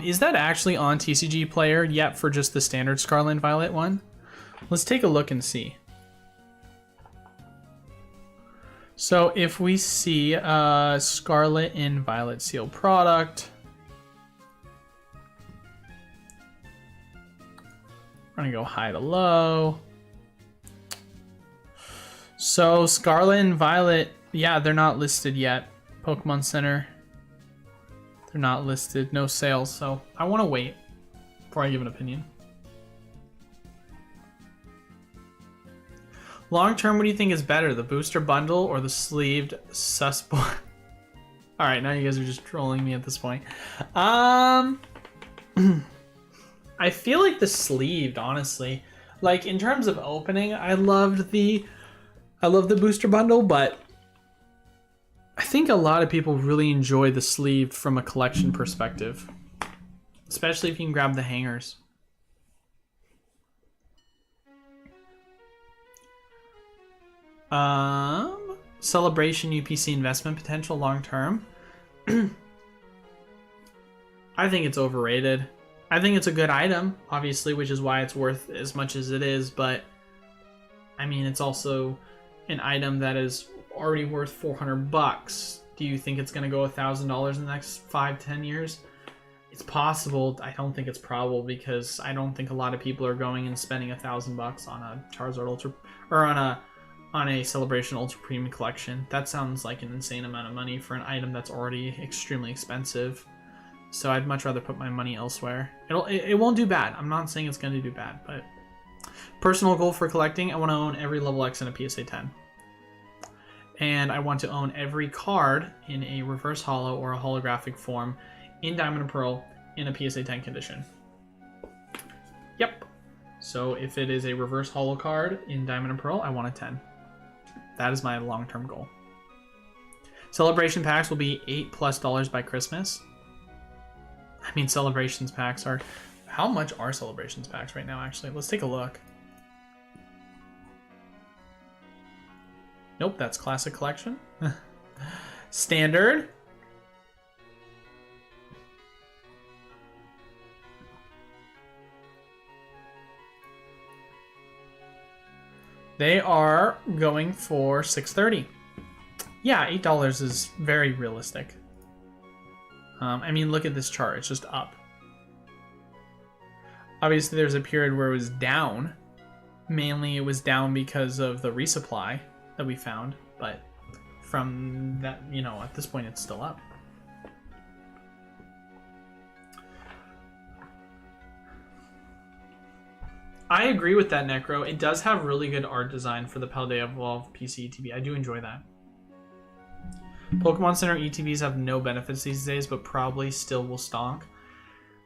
Is that actually on TCG Player yet for just the standard Scarlet and Violet one? Let's take a look and see. So if we see Scarlet and Violet sealed product, we're gonna go high to low. So Scarlet and Violet, yeah, they're not listed yet. Pokemon Center, they're not listed, no sales. So I want to wait before I give an opinion. Long term, what do you think is better, the booster bundle or the sleeved Susboy? All right, now you guys are just trolling me at this point. I feel like the sleeved, honestly. Like in terms of opening, I loved the booster bundle, but I think a lot of people really enjoy the sleeved from a collection perspective, especially if you can grab the hangers. Celebration UPC investment potential long term. I think it's overrated. I think it's a good item, obviously, which is why it's worth as much as it is, but I mean, it's also an item that is already worth 400 bucks. Do you think it's going to go $1,000 in the next 5-10 years? It's possible. I don't think it's probable because I don't think a lot of people are going and spending $1,000 on a Charizard Ultra or on a Celebration Ultra Premium Collection. That sounds like an insane amount of money for an item that's already extremely expensive. So I'd much rather put my money elsewhere. It won't do bad. I'm not saying it's going to do bad, but personal goal for collecting, I want to own every level X in a PSA 10. And I want to own every card in a reverse holo or a holographic form in Diamond and Pearl in a PSA 10 condition. Yep. So if it is a reverse holo card in Diamond and Pearl, I want a 10. That is my long-term goal. Celebration packs will be $8+ by Christmas. I mean, celebrations packs are... How much are celebrations packs right now, actually? Let's take a look. Nope, that's Classic Collection. Standard. They are going for $6.30. Yeah, $8 is very realistic. I mean, look at this chart. It's just up. Obviously, there's a period where it was down. Mainly, it was down because of the resupply that we found. But from that, you know, at this point, it's still up. I agree with that, Necro. It does have really good art design for the Paldea Evolved PC ETB. I do enjoy that. Pokemon Center ETBs have no benefits these days, but probably still will stonk.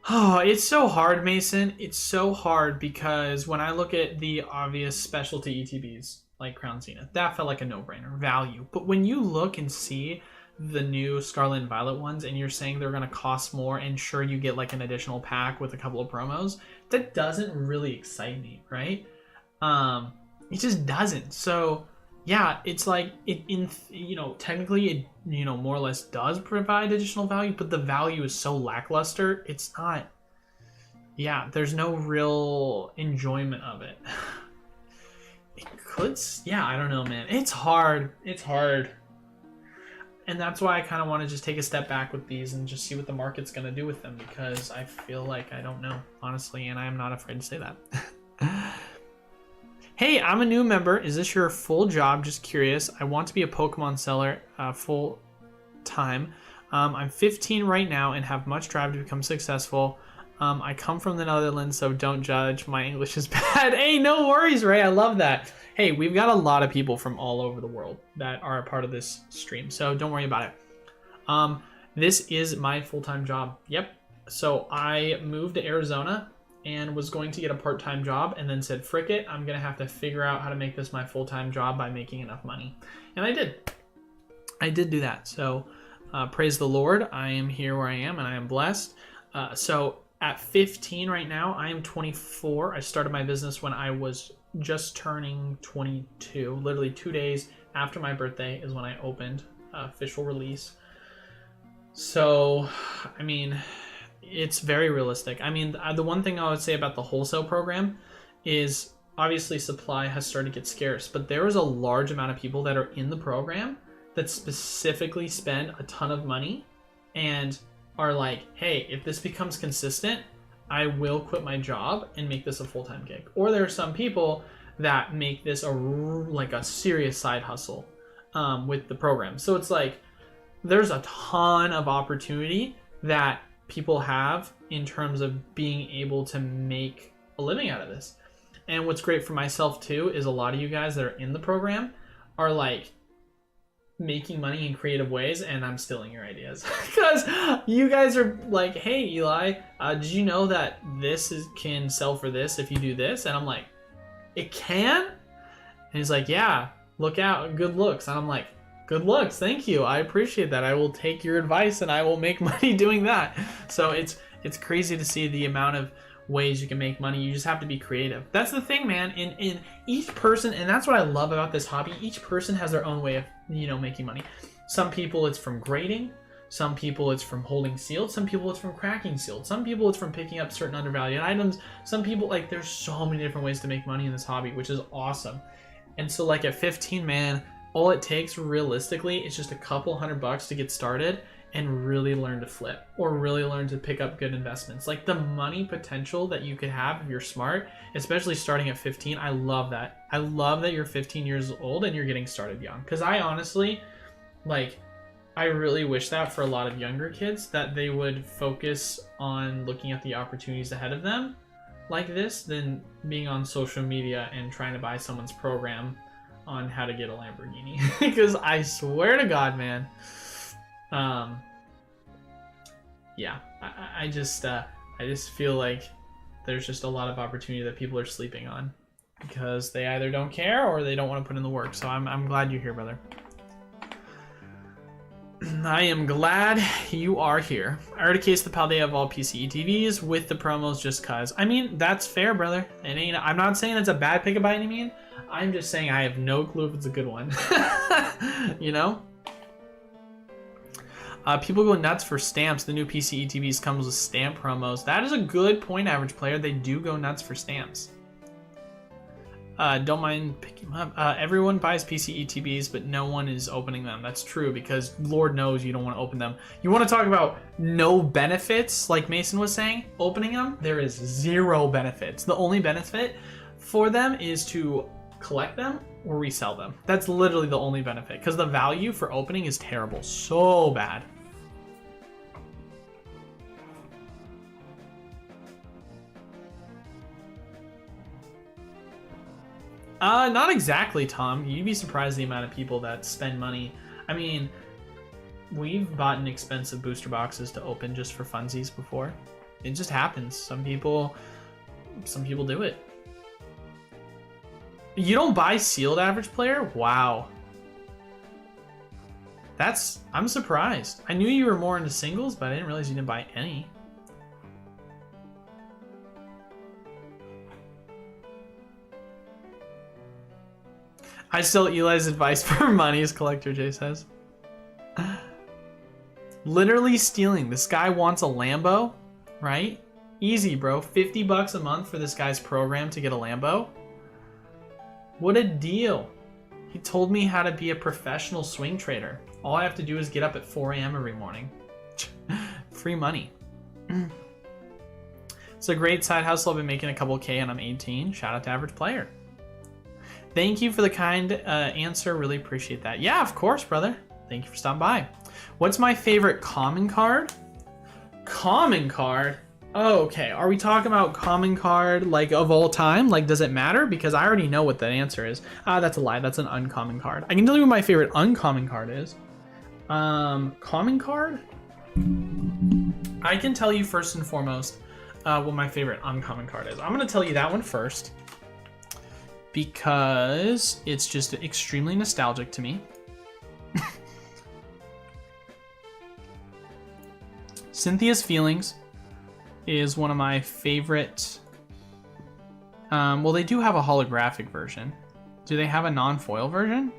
Oh, it's so hard, Mason. It's so hard because when I look at the obvious specialty ETBs, like Crown Zenith, that felt like a no-brainer. Value. But when you look and see the new Scarlet and Violet ones and you're saying they're going to cost more and sure you get like an additional pack with a couple of promos, that doesn't really excite me, right? It just doesn't. So yeah, it's like technically it more or less does provide additional value, but the value is so lackluster. It's not. Yeah, there's no real enjoyment of it. It could. Yeah, I don't know, man. It's hard. It's hard. And that's why I kind of want to just take a step back with these and just see what the market's going to do with them, because I feel like I don't know, honestly, and I am not afraid to say that. Hey, I'm a new member. Is this your full job? Just curious. I want to be a Pokemon seller full time. I'm 15 right now and have much drive to become successful. I come from the Netherlands, so don't judge. My English is bad. Hey, no worries, Ray. I love that. Hey, we've got a lot of people from all over the world that are a part of this stream, so don't worry about it. This is my full-time job. Yep. So I moved to Arizona and was going to get a part-time job and then said, frick it, I'm going to have to figure out how to make this my full-time job by making enough money. And I did. I did do that. So praise the Lord. I am here where I am and I am blessed. So at 15 right now, I am 24. I started my business when I was just turning 22. Literally 2 days after my birthday is when I opened official release. So, I mean, it's very realistic. I mean, the one thing I would say about the wholesale program is obviously supply has started to get scarce, but there is a large amount of people that are in the program that specifically spend a ton of money and are like, hey, if this becomes consistent, I will quit my job and make this a full-time gig. Or there are some people that make this a serious side hustle with the program. So it's like there's a ton of opportunity that people have in terms of being able to make a living out of this. And what's great for myself too is a lot of you guys that are in the program are like making money in creative ways, and I'm stealing your ideas because you guys are like, hey Eli, did you know that this can sell for this if you do this? And I'm like, it can? And he's like, yeah, look out, good looks. And I'm like, good looks, thank you, I appreciate that. I will take your advice and I will make money doing that. So it's crazy to see the amount of ways you can make money. You just have to be creative. That's the thing, man. In each person, and that's what I love about this hobby, each person has their own way of making money. Some people it's from grading, some people it's from holding sealed, some people it's from cracking sealed, some people it's from picking up certain undervalued items, some people, like, there's so many different ways to make money in this hobby, which is awesome. And so like at 15, man, all it takes realistically is just a couple $100 to get started and really learn to flip or really learn to pick up good investments. Like the money potential that you could have if you're smart, especially starting at 15. I love that. I love that you're 15 years old and you're getting started young. Because I honestly, I really wish that for a lot of younger kids, that they would focus on looking at the opportunities ahead of them like this than being on social media and trying to buy someone's program on how to get a Lamborghini. Because I swear to God, man, yeah, I just feel like there's just a lot of opportunity that people are sleeping on because they either don't care or they don't want to put in the work. So I'm glad you're here, brother. I am glad you are here. I already cased the Paldea of all PCE TVs with the promos just cause. I mean, that's fair, brother. And I'm not saying it's a bad pickup by any means. I'm just saying I have no clue if it's a good one. You know? People go nuts for stamps. The new PCE TVs comes with stamp promos. That is a good point, average player. They do go nuts for stamps. Don't mind picking them up. Everyone buys PCE TVs, but no one is opening them. That's true, because Lord knows you don't want to open them. You want to talk about no benefits, like Mason was saying? Opening them, there is zero benefits. The only benefit for them is to collect them or resell them. That's literally the only benefit, because the value for opening is terrible. So bad. Not exactly, Tom. You'd be surprised the amount of people that spend money. I mean, we've bought expensive booster boxes to open just for funsies before. It just happens. Some people do it. You don't buy sealed, average player? Wow. I'm surprised. I knew you were more into singles, but I didn't realize you didn't buy any. I still Eli's advice for money, as Collector J says. Literally stealing. This guy wants a Lambo, right? Easy, bro. $50 a month for this guy's program to get a Lambo. What a deal. He told me how to be a professional swing trader. All I have to do is get up at 4 a.m. every morning. Free money. It's a great side hustle. I've been making a couple K and I'm 18. Shout out to average player. Thank you for the kind answer. Really appreciate that. Yeah, of course, brother. Thank you for stopping by. What's my favorite common card? Common card? Oh, okay. Are we talking about common card, like, of all time? Like, does it matter? Because I already know what the answer is. That's a lie. That's an uncommon card. I can tell you what my favorite uncommon card is. Common card? I can tell you first and foremost what my favorite uncommon card is. I'm going to tell you that one first because it's just extremely nostalgic to me. Cynthia's Feelings is one of my favorite. Well, they do have a holographic version. Do they have a non-foil version?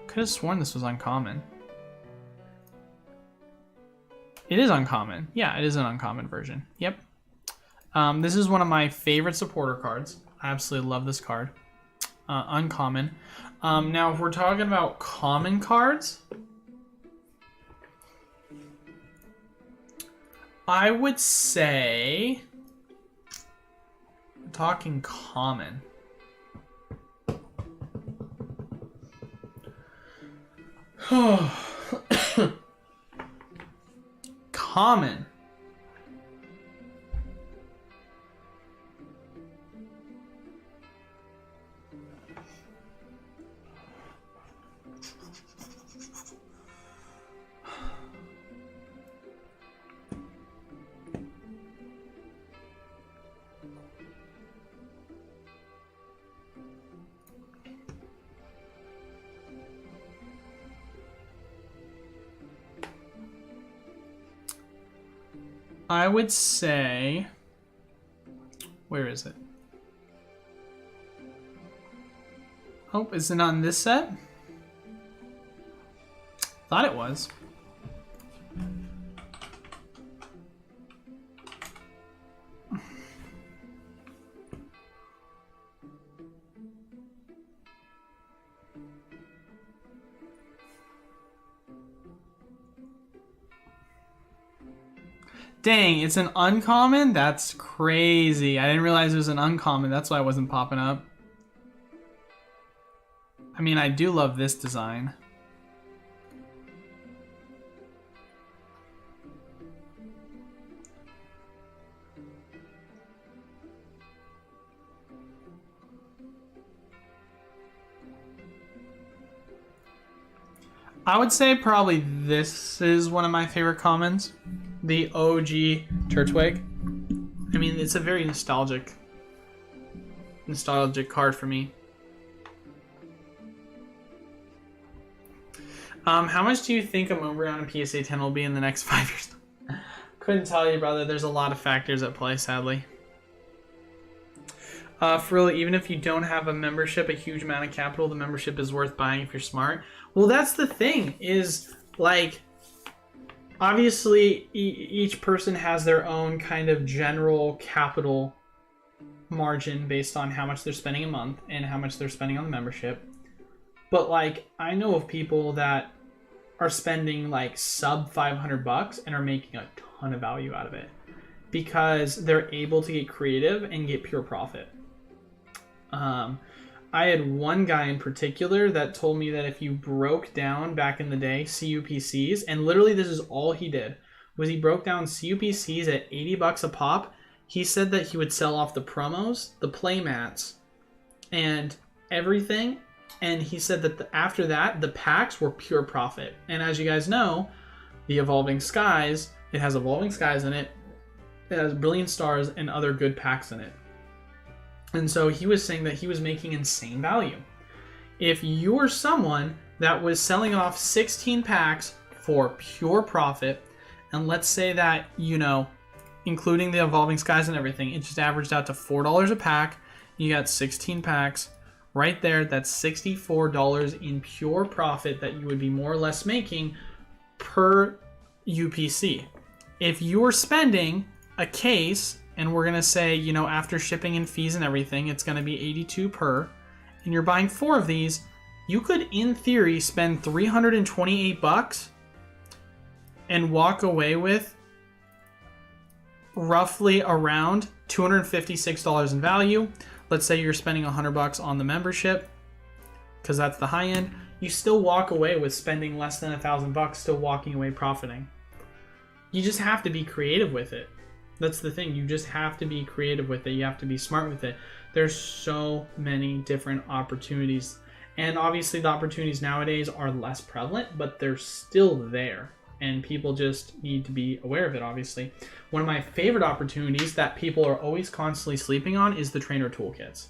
Could have sworn this was uncommon. It is uncommon. Yeah, it is an uncommon version. Yep. This is one of my favorite supporter cards. I absolutely love this card. Uncommon. Now, if we're talking about common cards, I would say, talking common. Common. I would say, where is it? Oh, is it on this set? Thought it was. Dang, it's an uncommon? That's crazy. I didn't realize it was an uncommon. That's why it wasn't popping up. I mean, I do love this design. I would say probably this is one of my favorite commons. The OG Turtwig. I mean, it's a very nostalgic card for me. How much do you think a Umbreon and PSA 10 will be in the next 5 years? Couldn't tell you, brother. There's a lot of factors at play, sadly. For real, even if you don't have a membership, a huge amount of capital, the membership is worth buying if you're smart. Well, that's the thing, is like, obviously each person has their own kind of general capital margin based on how much they're spending a month and how much they're spending on the membership. But like, I know of people that are spending like sub $500 and are making a ton of value out of it because they're able to get creative and get pure profit. I had one guy in particular that told me that if you broke down back in the day CUPCs, and literally this is all he did, was he broke down CUPCs at $80 a pop. He said that he would sell off the promos, the playmats, and everything. And he said that after that, the packs were pure profit. And as you guys know, the Evolving Skies, it has Evolving Skies in it. It has Brilliant Stars and other good packs in it. And so he was saying that he was making insane value. If you're someone that was selling off 16 packs for pure profit, and let's say that, you know, including the Evolving Skies and everything, it just averaged out to $4 a pack. You got 16 packs right there. That's $64 in pure profit that you would be more or less making per UPC. If you're spending a case, and we're going to say, you know, after shipping and fees and everything, it's going to be $82 per, and you're buying 4 of these, you could, in theory, spend $328 and walk away with roughly around $256 in value. Let's say you're spending $100 on the membership, because that's the high end. You still walk away with spending less than $1,000, still walking away profiting. You just have to be creative with it. That's the thing. You just have to be creative with it. You have to be smart with it. There's so many different opportunities. And obviously the opportunities nowadays are less prevalent, but they're still there. And people just need to be aware of it, obviously. One of my favorite opportunities that people are always constantly sleeping on is the trainer toolkits.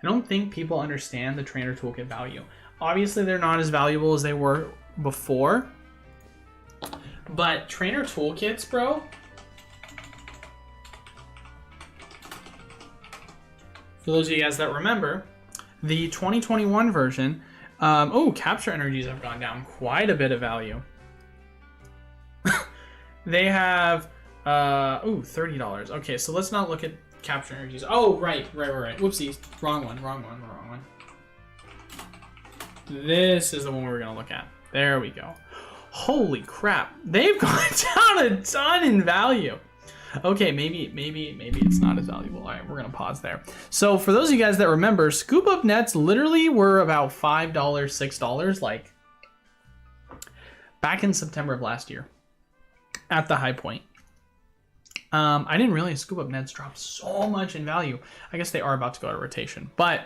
I don't think people understand the trainer toolkit value. Obviously, they're not as valuable as they were before. But trainer toolkits, bro. For those of you guys that remember, the 2021 version, capture energies have gone down quite a bit of value. They have, $30. Okay, so let's not look at capture energies. Oh, right. Whoopsies. Wrong one. This is the one we're going to look at. There we go. Holy crap. They've gone down a ton in value. Okay, maybe it's not as valuable. All right, we're going to pause there. So for those of you guys that remember, scoop up nets literally were about $5, $6, like back in September of last year at the high point. I didn't realize scoop up nets dropped so much in value. I guess they are about to go out of rotation, but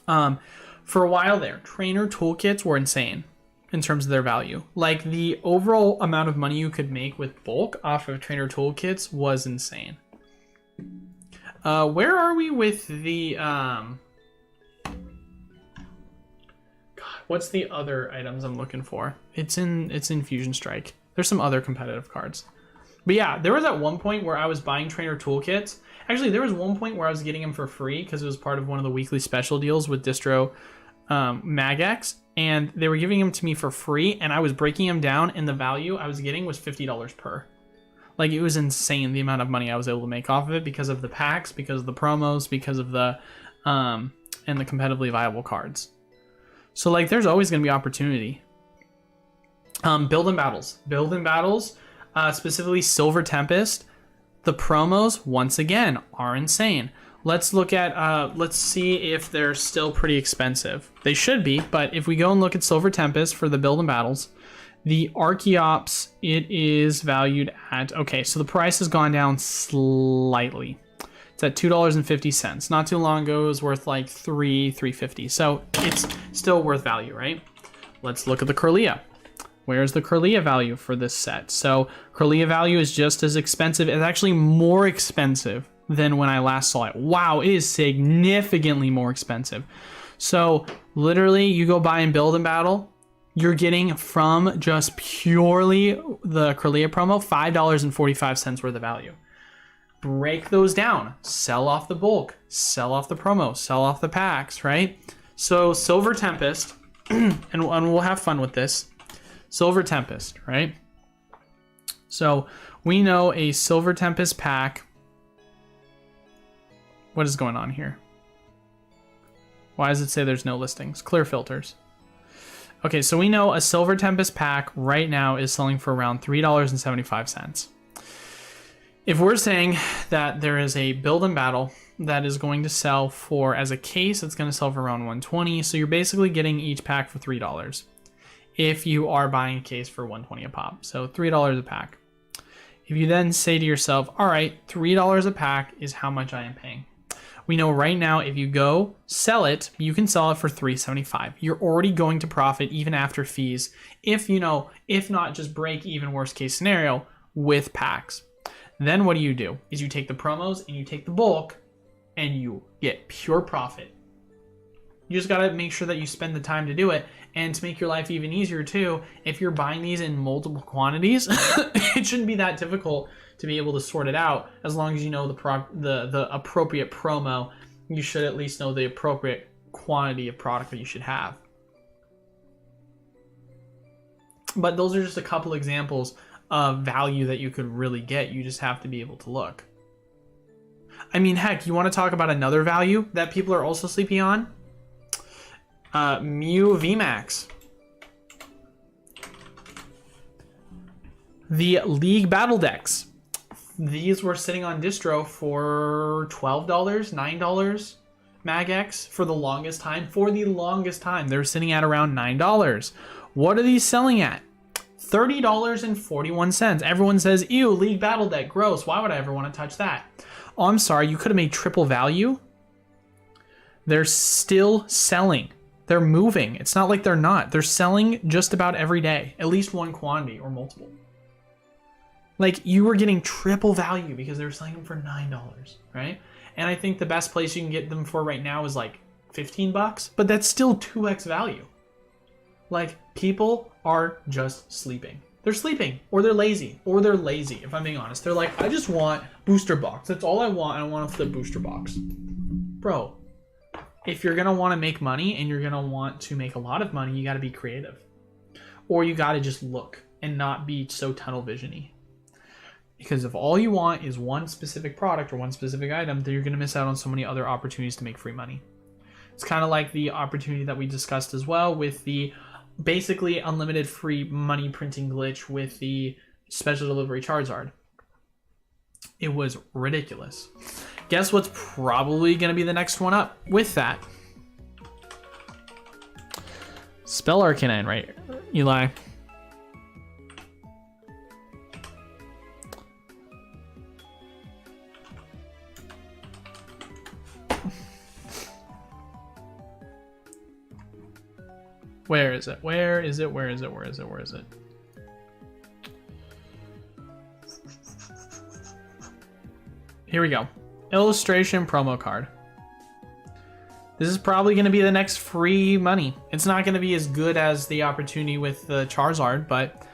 for a while there, trainer toolkits were insane in terms of their value. Like the overall amount of money you could make with bulk off of trainer toolkits was insane. Where are we with the God, what's the other items I'm looking for? It's in Fusion Strike. There's some other competitive cards. But yeah, there was at one point where I was buying trainer toolkits. Actually, there was one point where I was getting them for free because it was part of one of the weekly special deals with Distro Magex, and they were giving them to me for free, and I was breaking them down, and the value I was getting was $50 per. Like, it was insane the amount of money I was able to make off of it because of the packs, because of the promos, because of the and the competitively viable cards. So like, there's always going to be opportunity. Build and battles, specifically Silver Tempest. The promos, once again, are insane. Let's look at, let's see if they're still pretty expensive. They should be, but if we go and look at Silver Tempest for the build and battles, the Archeops, it is valued at, okay, so the price has gone down slightly. It's at $2.50. Not too long ago, it was worth like $3.50. So it's still worth value, right? Let's look at the Kirlia. Where's the Kirlia value for this set? So Kirlia value is just as expensive. It's actually more expensive than when I last saw it. Wow, it is significantly more expensive. So literally you go buy and build and battle, you're getting from just purely the Kirlia promo, $5.45 worth of value. Break those down, sell off the bulk, sell off the promo, sell off the packs, right? So Silver Tempest, and we'll have fun with this. Silver Tempest, right? So we know a Silver Tempest pack. What is going on here? Why does it say there's no listings? Clear filters. Okay, so we know a Silver Tempest pack right now is selling for around $3.75. If we're saying that there is a build and battle that is going to sell for, as a case, it's going to sell for around $120. So you're basically getting each pack for $3 if you are buying a case for $120 a pop. So $3 a pack. If you then say to yourself, all right, $3 a pack is how much I am paying. We know right now, if you go sell it, you can sell it for $3.75. You're already going to profit even after fees. If not just break even, worst case scenario with packs. Then what do? Is you take the promos and you take the bulk and you get pure profit. You just got to make sure that you spend the time to do it. And to make your life even easier too, if you're buying these in multiple quantities, it shouldn't be that difficult to be able to sort it out. As long as you know the appropriate promo, you should at least know the appropriate quantity of product that you should have. But those are just a couple examples of value that you could really get. You just have to be able to look. I mean, heck, you want to talk about another value that people are also sleeping on? Mew VMAX. The League Battle Decks. These were sitting on distro for $12, $9 Magex for the longest time. They're sitting at around $9. What are these selling at? $30.41. Everyone says, ew, League Battle Deck, gross. Why would I ever want to touch that? Oh, I'm sorry, you could have made triple value. They're still selling. They're moving. It's not like they're not. They're selling just about every day, at least one quantity or multiple. Like, you were getting triple value because they were selling them for $9, right? And I think the best place you can get them for right now is like $15, but that's still 2x value. Like, people are just sleeping. They're sleeping, or they're lazy, if I'm being honest. They're like, I just want booster box. That's all I want. I want to flip booster box. Bro, if you're going to want to make money and you're going to want to make a lot of money, you got to be creative. Or you got to just look and not be so tunnel vision-y. Because if all you want is one specific product or one specific item, then you're going to miss out on so many other opportunities to make free money. It's kind of like the opportunity that we discussed as well with the basically unlimited free money printing glitch with the special delivery Charizard. It was ridiculous. Guess what's probably going to be the next one up with that? Spell Arcanine, right, Eli? Where is it? Where is it? Where is it? Where is it? Where is it? Here we go. Illustration promo card. This is probably going to be the next free money. It's not going to be as good as the opportunity with the Charizard, but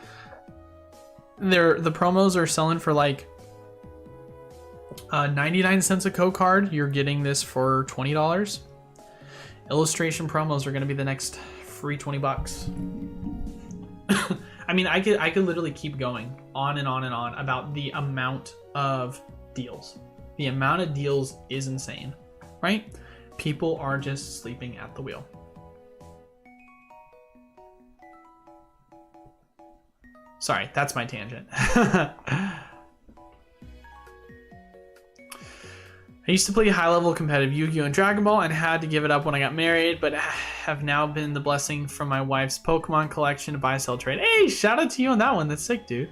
the promos are selling for like 99 cents a code card. You're getting this for $20. Illustration promos are going to be the next free $20. I mean, I could literally keep going on and on and on about the amount of deals. The amount of deals is insane, right? People are just sleeping at the wheel. Sorry, that's my tangent. I used to play high-level competitive Yu-Gi-Oh! And Dragon Ball and had to give it up when I got married, but have now been the blessing from my wife's Pokemon collection to buy, sell, trade. Hey, shout out to you on that one. That's sick, dude.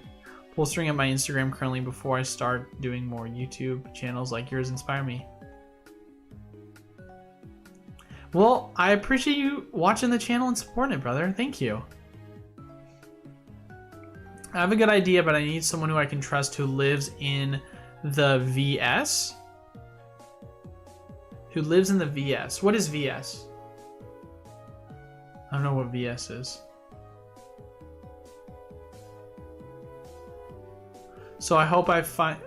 Bolstering up my Instagram currently before I start doing more YouTube channels like yours inspire me. Well, I appreciate you watching the channel and supporting it, brother. Thank you. I have a good idea, but I need someone who I can trust who lives in the VS. Who lives in the VS. What is VS? I don't know what VS is. So I hope I find...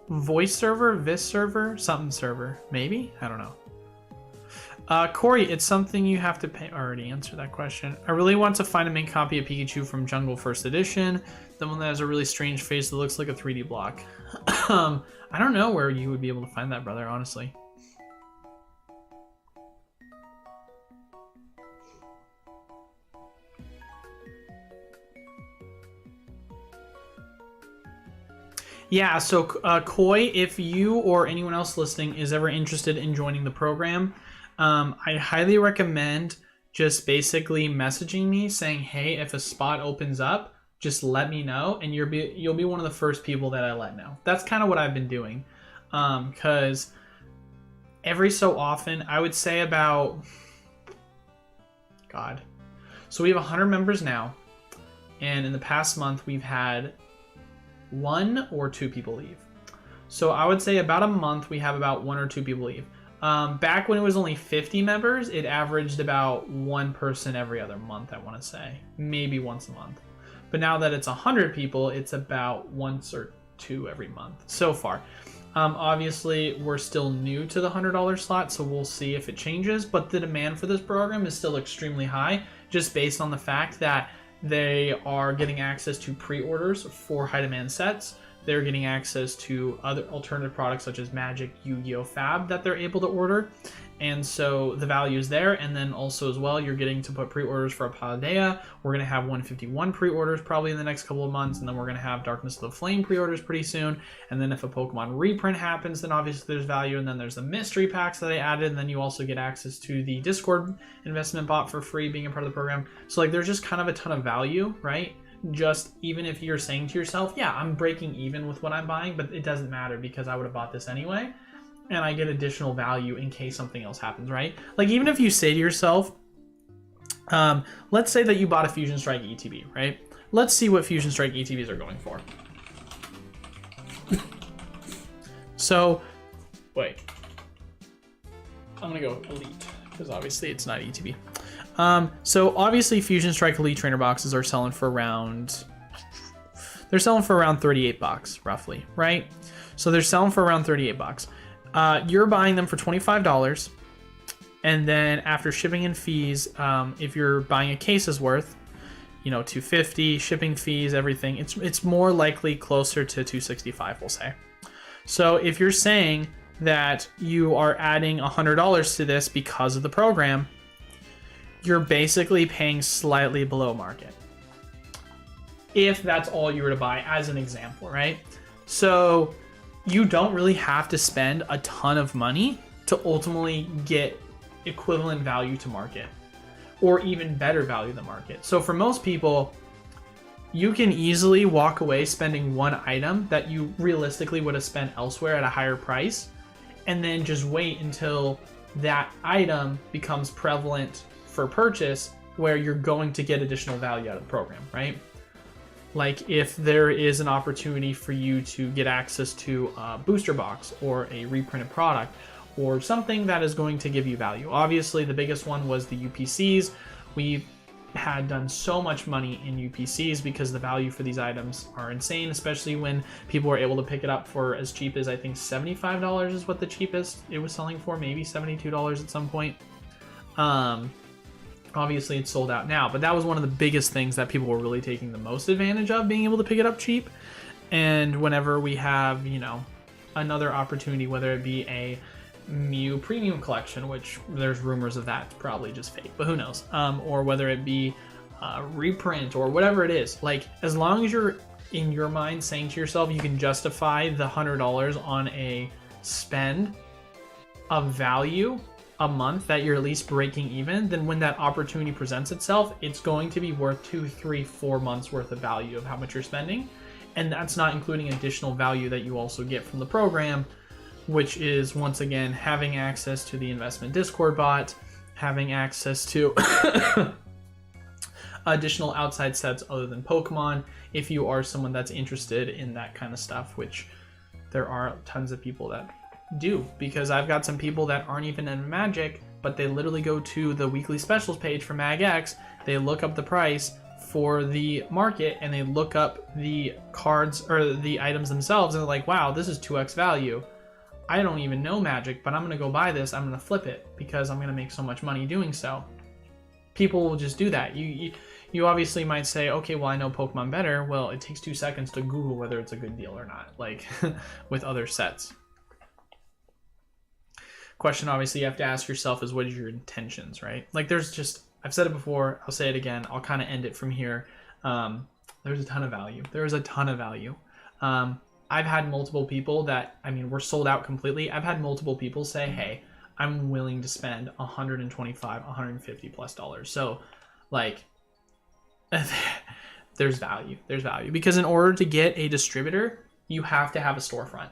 Voice server? Vis server? Something server. Maybe? I don't know. Corey, it's something you have to pay. I already answered that question. I really want to find a mint copy of Pikachu from Jungle First Edition. The one that has a really strange face that looks like a 3D block. I don't know where you would be able to find that, brother, honestly. Yeah, so Koi, if you or anyone else listening is ever interested in joining the program, I highly recommend just basically messaging me saying, hey, if a spot opens up, just let me know, and you'll be one of the first people that I let know. That's kind of what I've been doing, because every so often, I would say about, God. So we have 100 members now, and in the past month, we've had 1 or 2 people leave. So I would say about a month, we have about 1 or 2 people leave. Back when it was only 50 members, it averaged about 1 person every other month, I want to say. Maybe once a month. But now that it's 100 people, it's about once or 2 every month so far. Obviously, we're still new to the $100 slot, so we'll see if it changes. But the demand for this program is still extremely high, just based on the fact that they are getting access to pre-orders for high demand sets. They're getting access to other alternative products such as Magic, Yu-Gi-Oh! Fab that they're able to order. And so the value is there. And then also as well, you're getting to put pre-orders for a Paldea. We're going to have 151 pre-orders probably in the next couple of months. And then we're going to have Darkness of the Flame pre-orders pretty soon. And then if a Pokemon reprint happens, then obviously there's value. And then there's the mystery packs that I added. And then you also get access to the Discord investment bot for free being a part of the program. So like there's just kind of a ton of value, right? Just even if you're saying to yourself, yeah, I'm breaking even with what I'm buying, but it doesn't matter because I would have bought this anyway. And I get additional value in case something else happens, right? Like even if you say to yourself, let's say that you bought a Fusion Strike ETB, right? Let's see what Fusion Strike ETBs are going for. So, wait. I'm gonna go Elite, because obviously it's not ETB. So obviously Fusion Strike Elite Trainer boxes are selling for around, they're selling for around 38 bucks, roughly, right? So they're selling for around 38 bucks. You're buying them for $25, and then after shipping and fees, if you're buying a case's worth, you know, $250, shipping fees, everything, it's more likely closer to $265, we'll say. So if you're saying that you are adding $100 to this because of the program, you're basically paying slightly below market. If that's all you were to buy, as an example, right? So you don't really have to spend a ton of money to ultimately get equivalent value to market, or even better value than market. So for most people, you can easily walk away spending one item that you realistically would have spent elsewhere at a higher price, and then just wait until that item becomes prevalent for purchase where you're going to get additional value out of the program, right? Like if there is an opportunity for you to get access to a booster box or a reprinted product or something that is going to give you value. Obviously, the biggest one was the UPCs. We had done so much money in UPCs because the value for these items are insane, especially when people were able to pick it up for as cheap as I think $75 is what the cheapest it was selling for, maybe $72 at some point. Obviously it's sold out now, but that was one of the biggest things that people were really taking the most advantage of, being able to pick it up cheap. And whenever we have, you know, another opportunity, whether it be a Mew premium collection, which there's rumors of that, it's probably just fake, but who knows, or whether it be a reprint or whatever it is, like as long as you're in your mind saying to yourself you can justify the $100 on a spend of value a month that you're at least breaking even, then when that opportunity presents itself, it's going to be worth 2, 3, 4 months worth of value of how much you're spending. And that's not including additional value that you also get from the program, which is once again having access to the investment Discord bot, having access to additional outside sets other than Pokemon, if you are someone that's interested in that kind of stuff, which there are tons of people that do, because I've got some people that aren't even in Magic, but they literally go to the weekly specials page for MagX, they look up the price for the market, and they look up the cards or the items themselves, and they're like, wow, this is 2x value. I don't even know Magic, but I'm gonna go buy this, I'm gonna flip it because I'm gonna make so much money doing so. People will just do that. You obviously might say, okay, well, I know Pokemon better. Well, it takes 2 seconds to Google whether it's a good deal or not, like with other sets. Question obviously you have to ask yourself is, what is your intentions, right? Like there's just, I've said it before, I'll say it again, I'll kind of end it from here. There's a ton of value. There's a ton of value. I've had multiple people that, I mean, we're sold out completely. I've had multiple people say, hey, I'm willing to spend $125, $150 plus dollars. So like, there's value. There's value because in order to get a distributor, you have to have a storefront.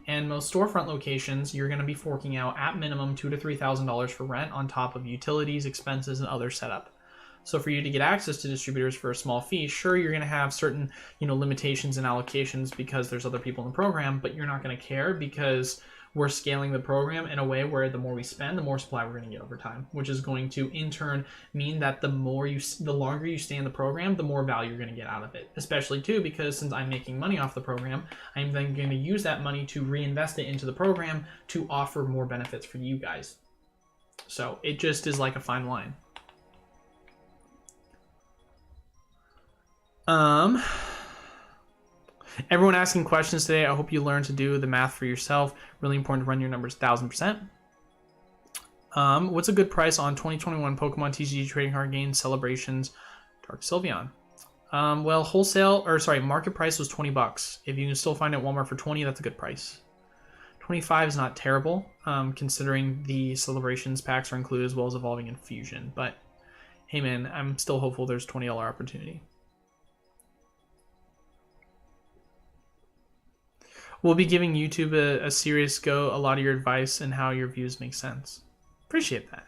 And most storefront locations, you're going to be forking out at minimum $2,000 to $3,000 for rent on top of utilities, expenses, and other setup. So for you to get access to distributors for a small fee, sure, you're going to have certain, limitations and allocations because there's other people in the program, but you're not going to care because we're scaling the program in a way where the more we spend, the more supply we're going to get over time, which is going to in turn mean that the longer you stay in the program, the more value you're going to get out of it. Especially too, because since I'm making money off the program, I'm then going to use that money to reinvest it into the program to offer more benefits for you guys. So it just is like a fine line. Everyone asking questions today, I hope you learn to do the math for yourself. Really important to run your numbers 1000%. What's a good price on 2021 Pokemon TCG trading card games, Celebrations, Dark Sylveon? Well, market price was $20. If you can still find it at Walmart for 20, that's a good price. 25 is not terrible, considering the Celebrations packs are included as well as Evolving and Fusion. But hey man, I'm still hopeful there's $20 opportunity. We'll be giving YouTube a serious go, a lot of your advice and how your views make sense. Appreciate that.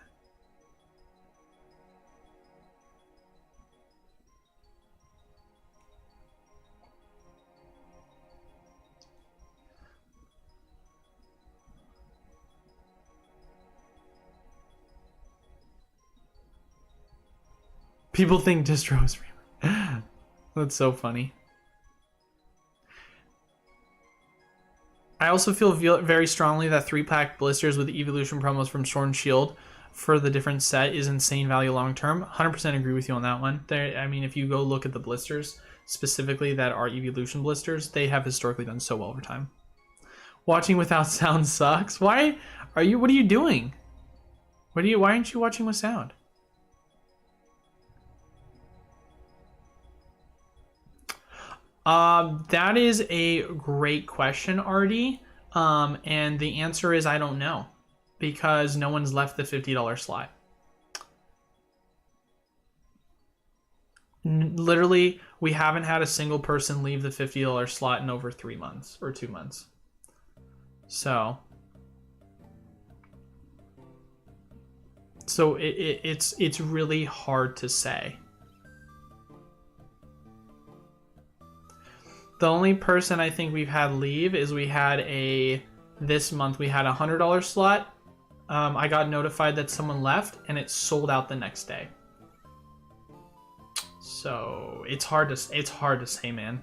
People think distro is real. That's so funny. I also feel very strongly that 3-pack blisters with evolution promos from Sword and Shield for the different set is insane value long term. 100% agree with you on that one. I mean, if you go look at the blisters specifically that are evolution blisters, they have historically done so well over time. Watching without sound sucks. Why are you? What are you doing? Why aren't you watching with sound? That is a great question, Artie. And the answer is I don't know, because no one's left the $50 slot. Literally, we haven't had a single person leave the $50 slot in over 3 months or 2 months. So it's really hard to say. The only person I think we've had leave is this month we had a $100 slot. I got notified that someone left and it sold out the next day. So it's hard to say, man.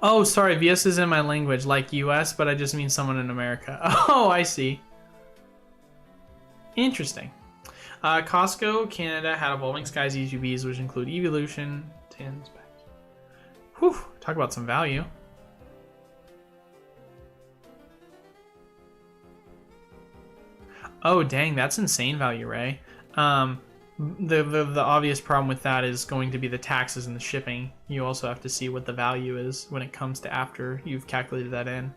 Oh, sorry, VS is in my language, like US, but I just mean someone in America. Oh, I see. Interesting. Costco Canada had Evolving Skies EGBs, which include Evolution, Tins, packs. Whew, talk about some value. Oh, dang, that's insane value, Ray. The obvious problem with that is going to be the taxes and the shipping. You also have to see what the value is when it comes to after you've calculated that in.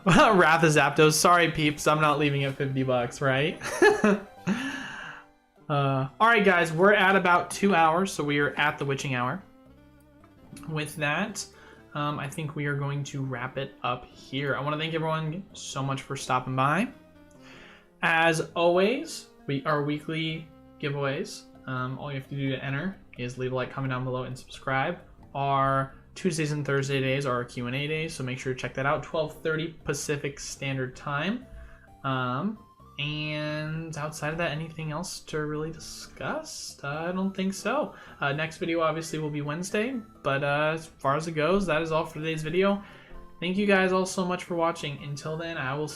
Wrath of Zapdos. Sorry, peeps. I'm not leaving at $50, right? Alright, guys. We're at about 2 hours, so we are at the witching hour. With that, I think we are going to wrap it up here. I want to thank everyone so much for stopping by. As always, our weekly giveaways. All you have to do to enter is leave a like, comment down below, and subscribe. Our Tuesdays and Thursday days are our Q&A days, so make sure to check that out. 12:30 Pacific Standard Time. And outside of that, anything else to really discuss? I don't think so. Next video obviously will be Wednesday, but as far as it goes, that is all for today's video. Thank you guys all so much for watching. Until then, I will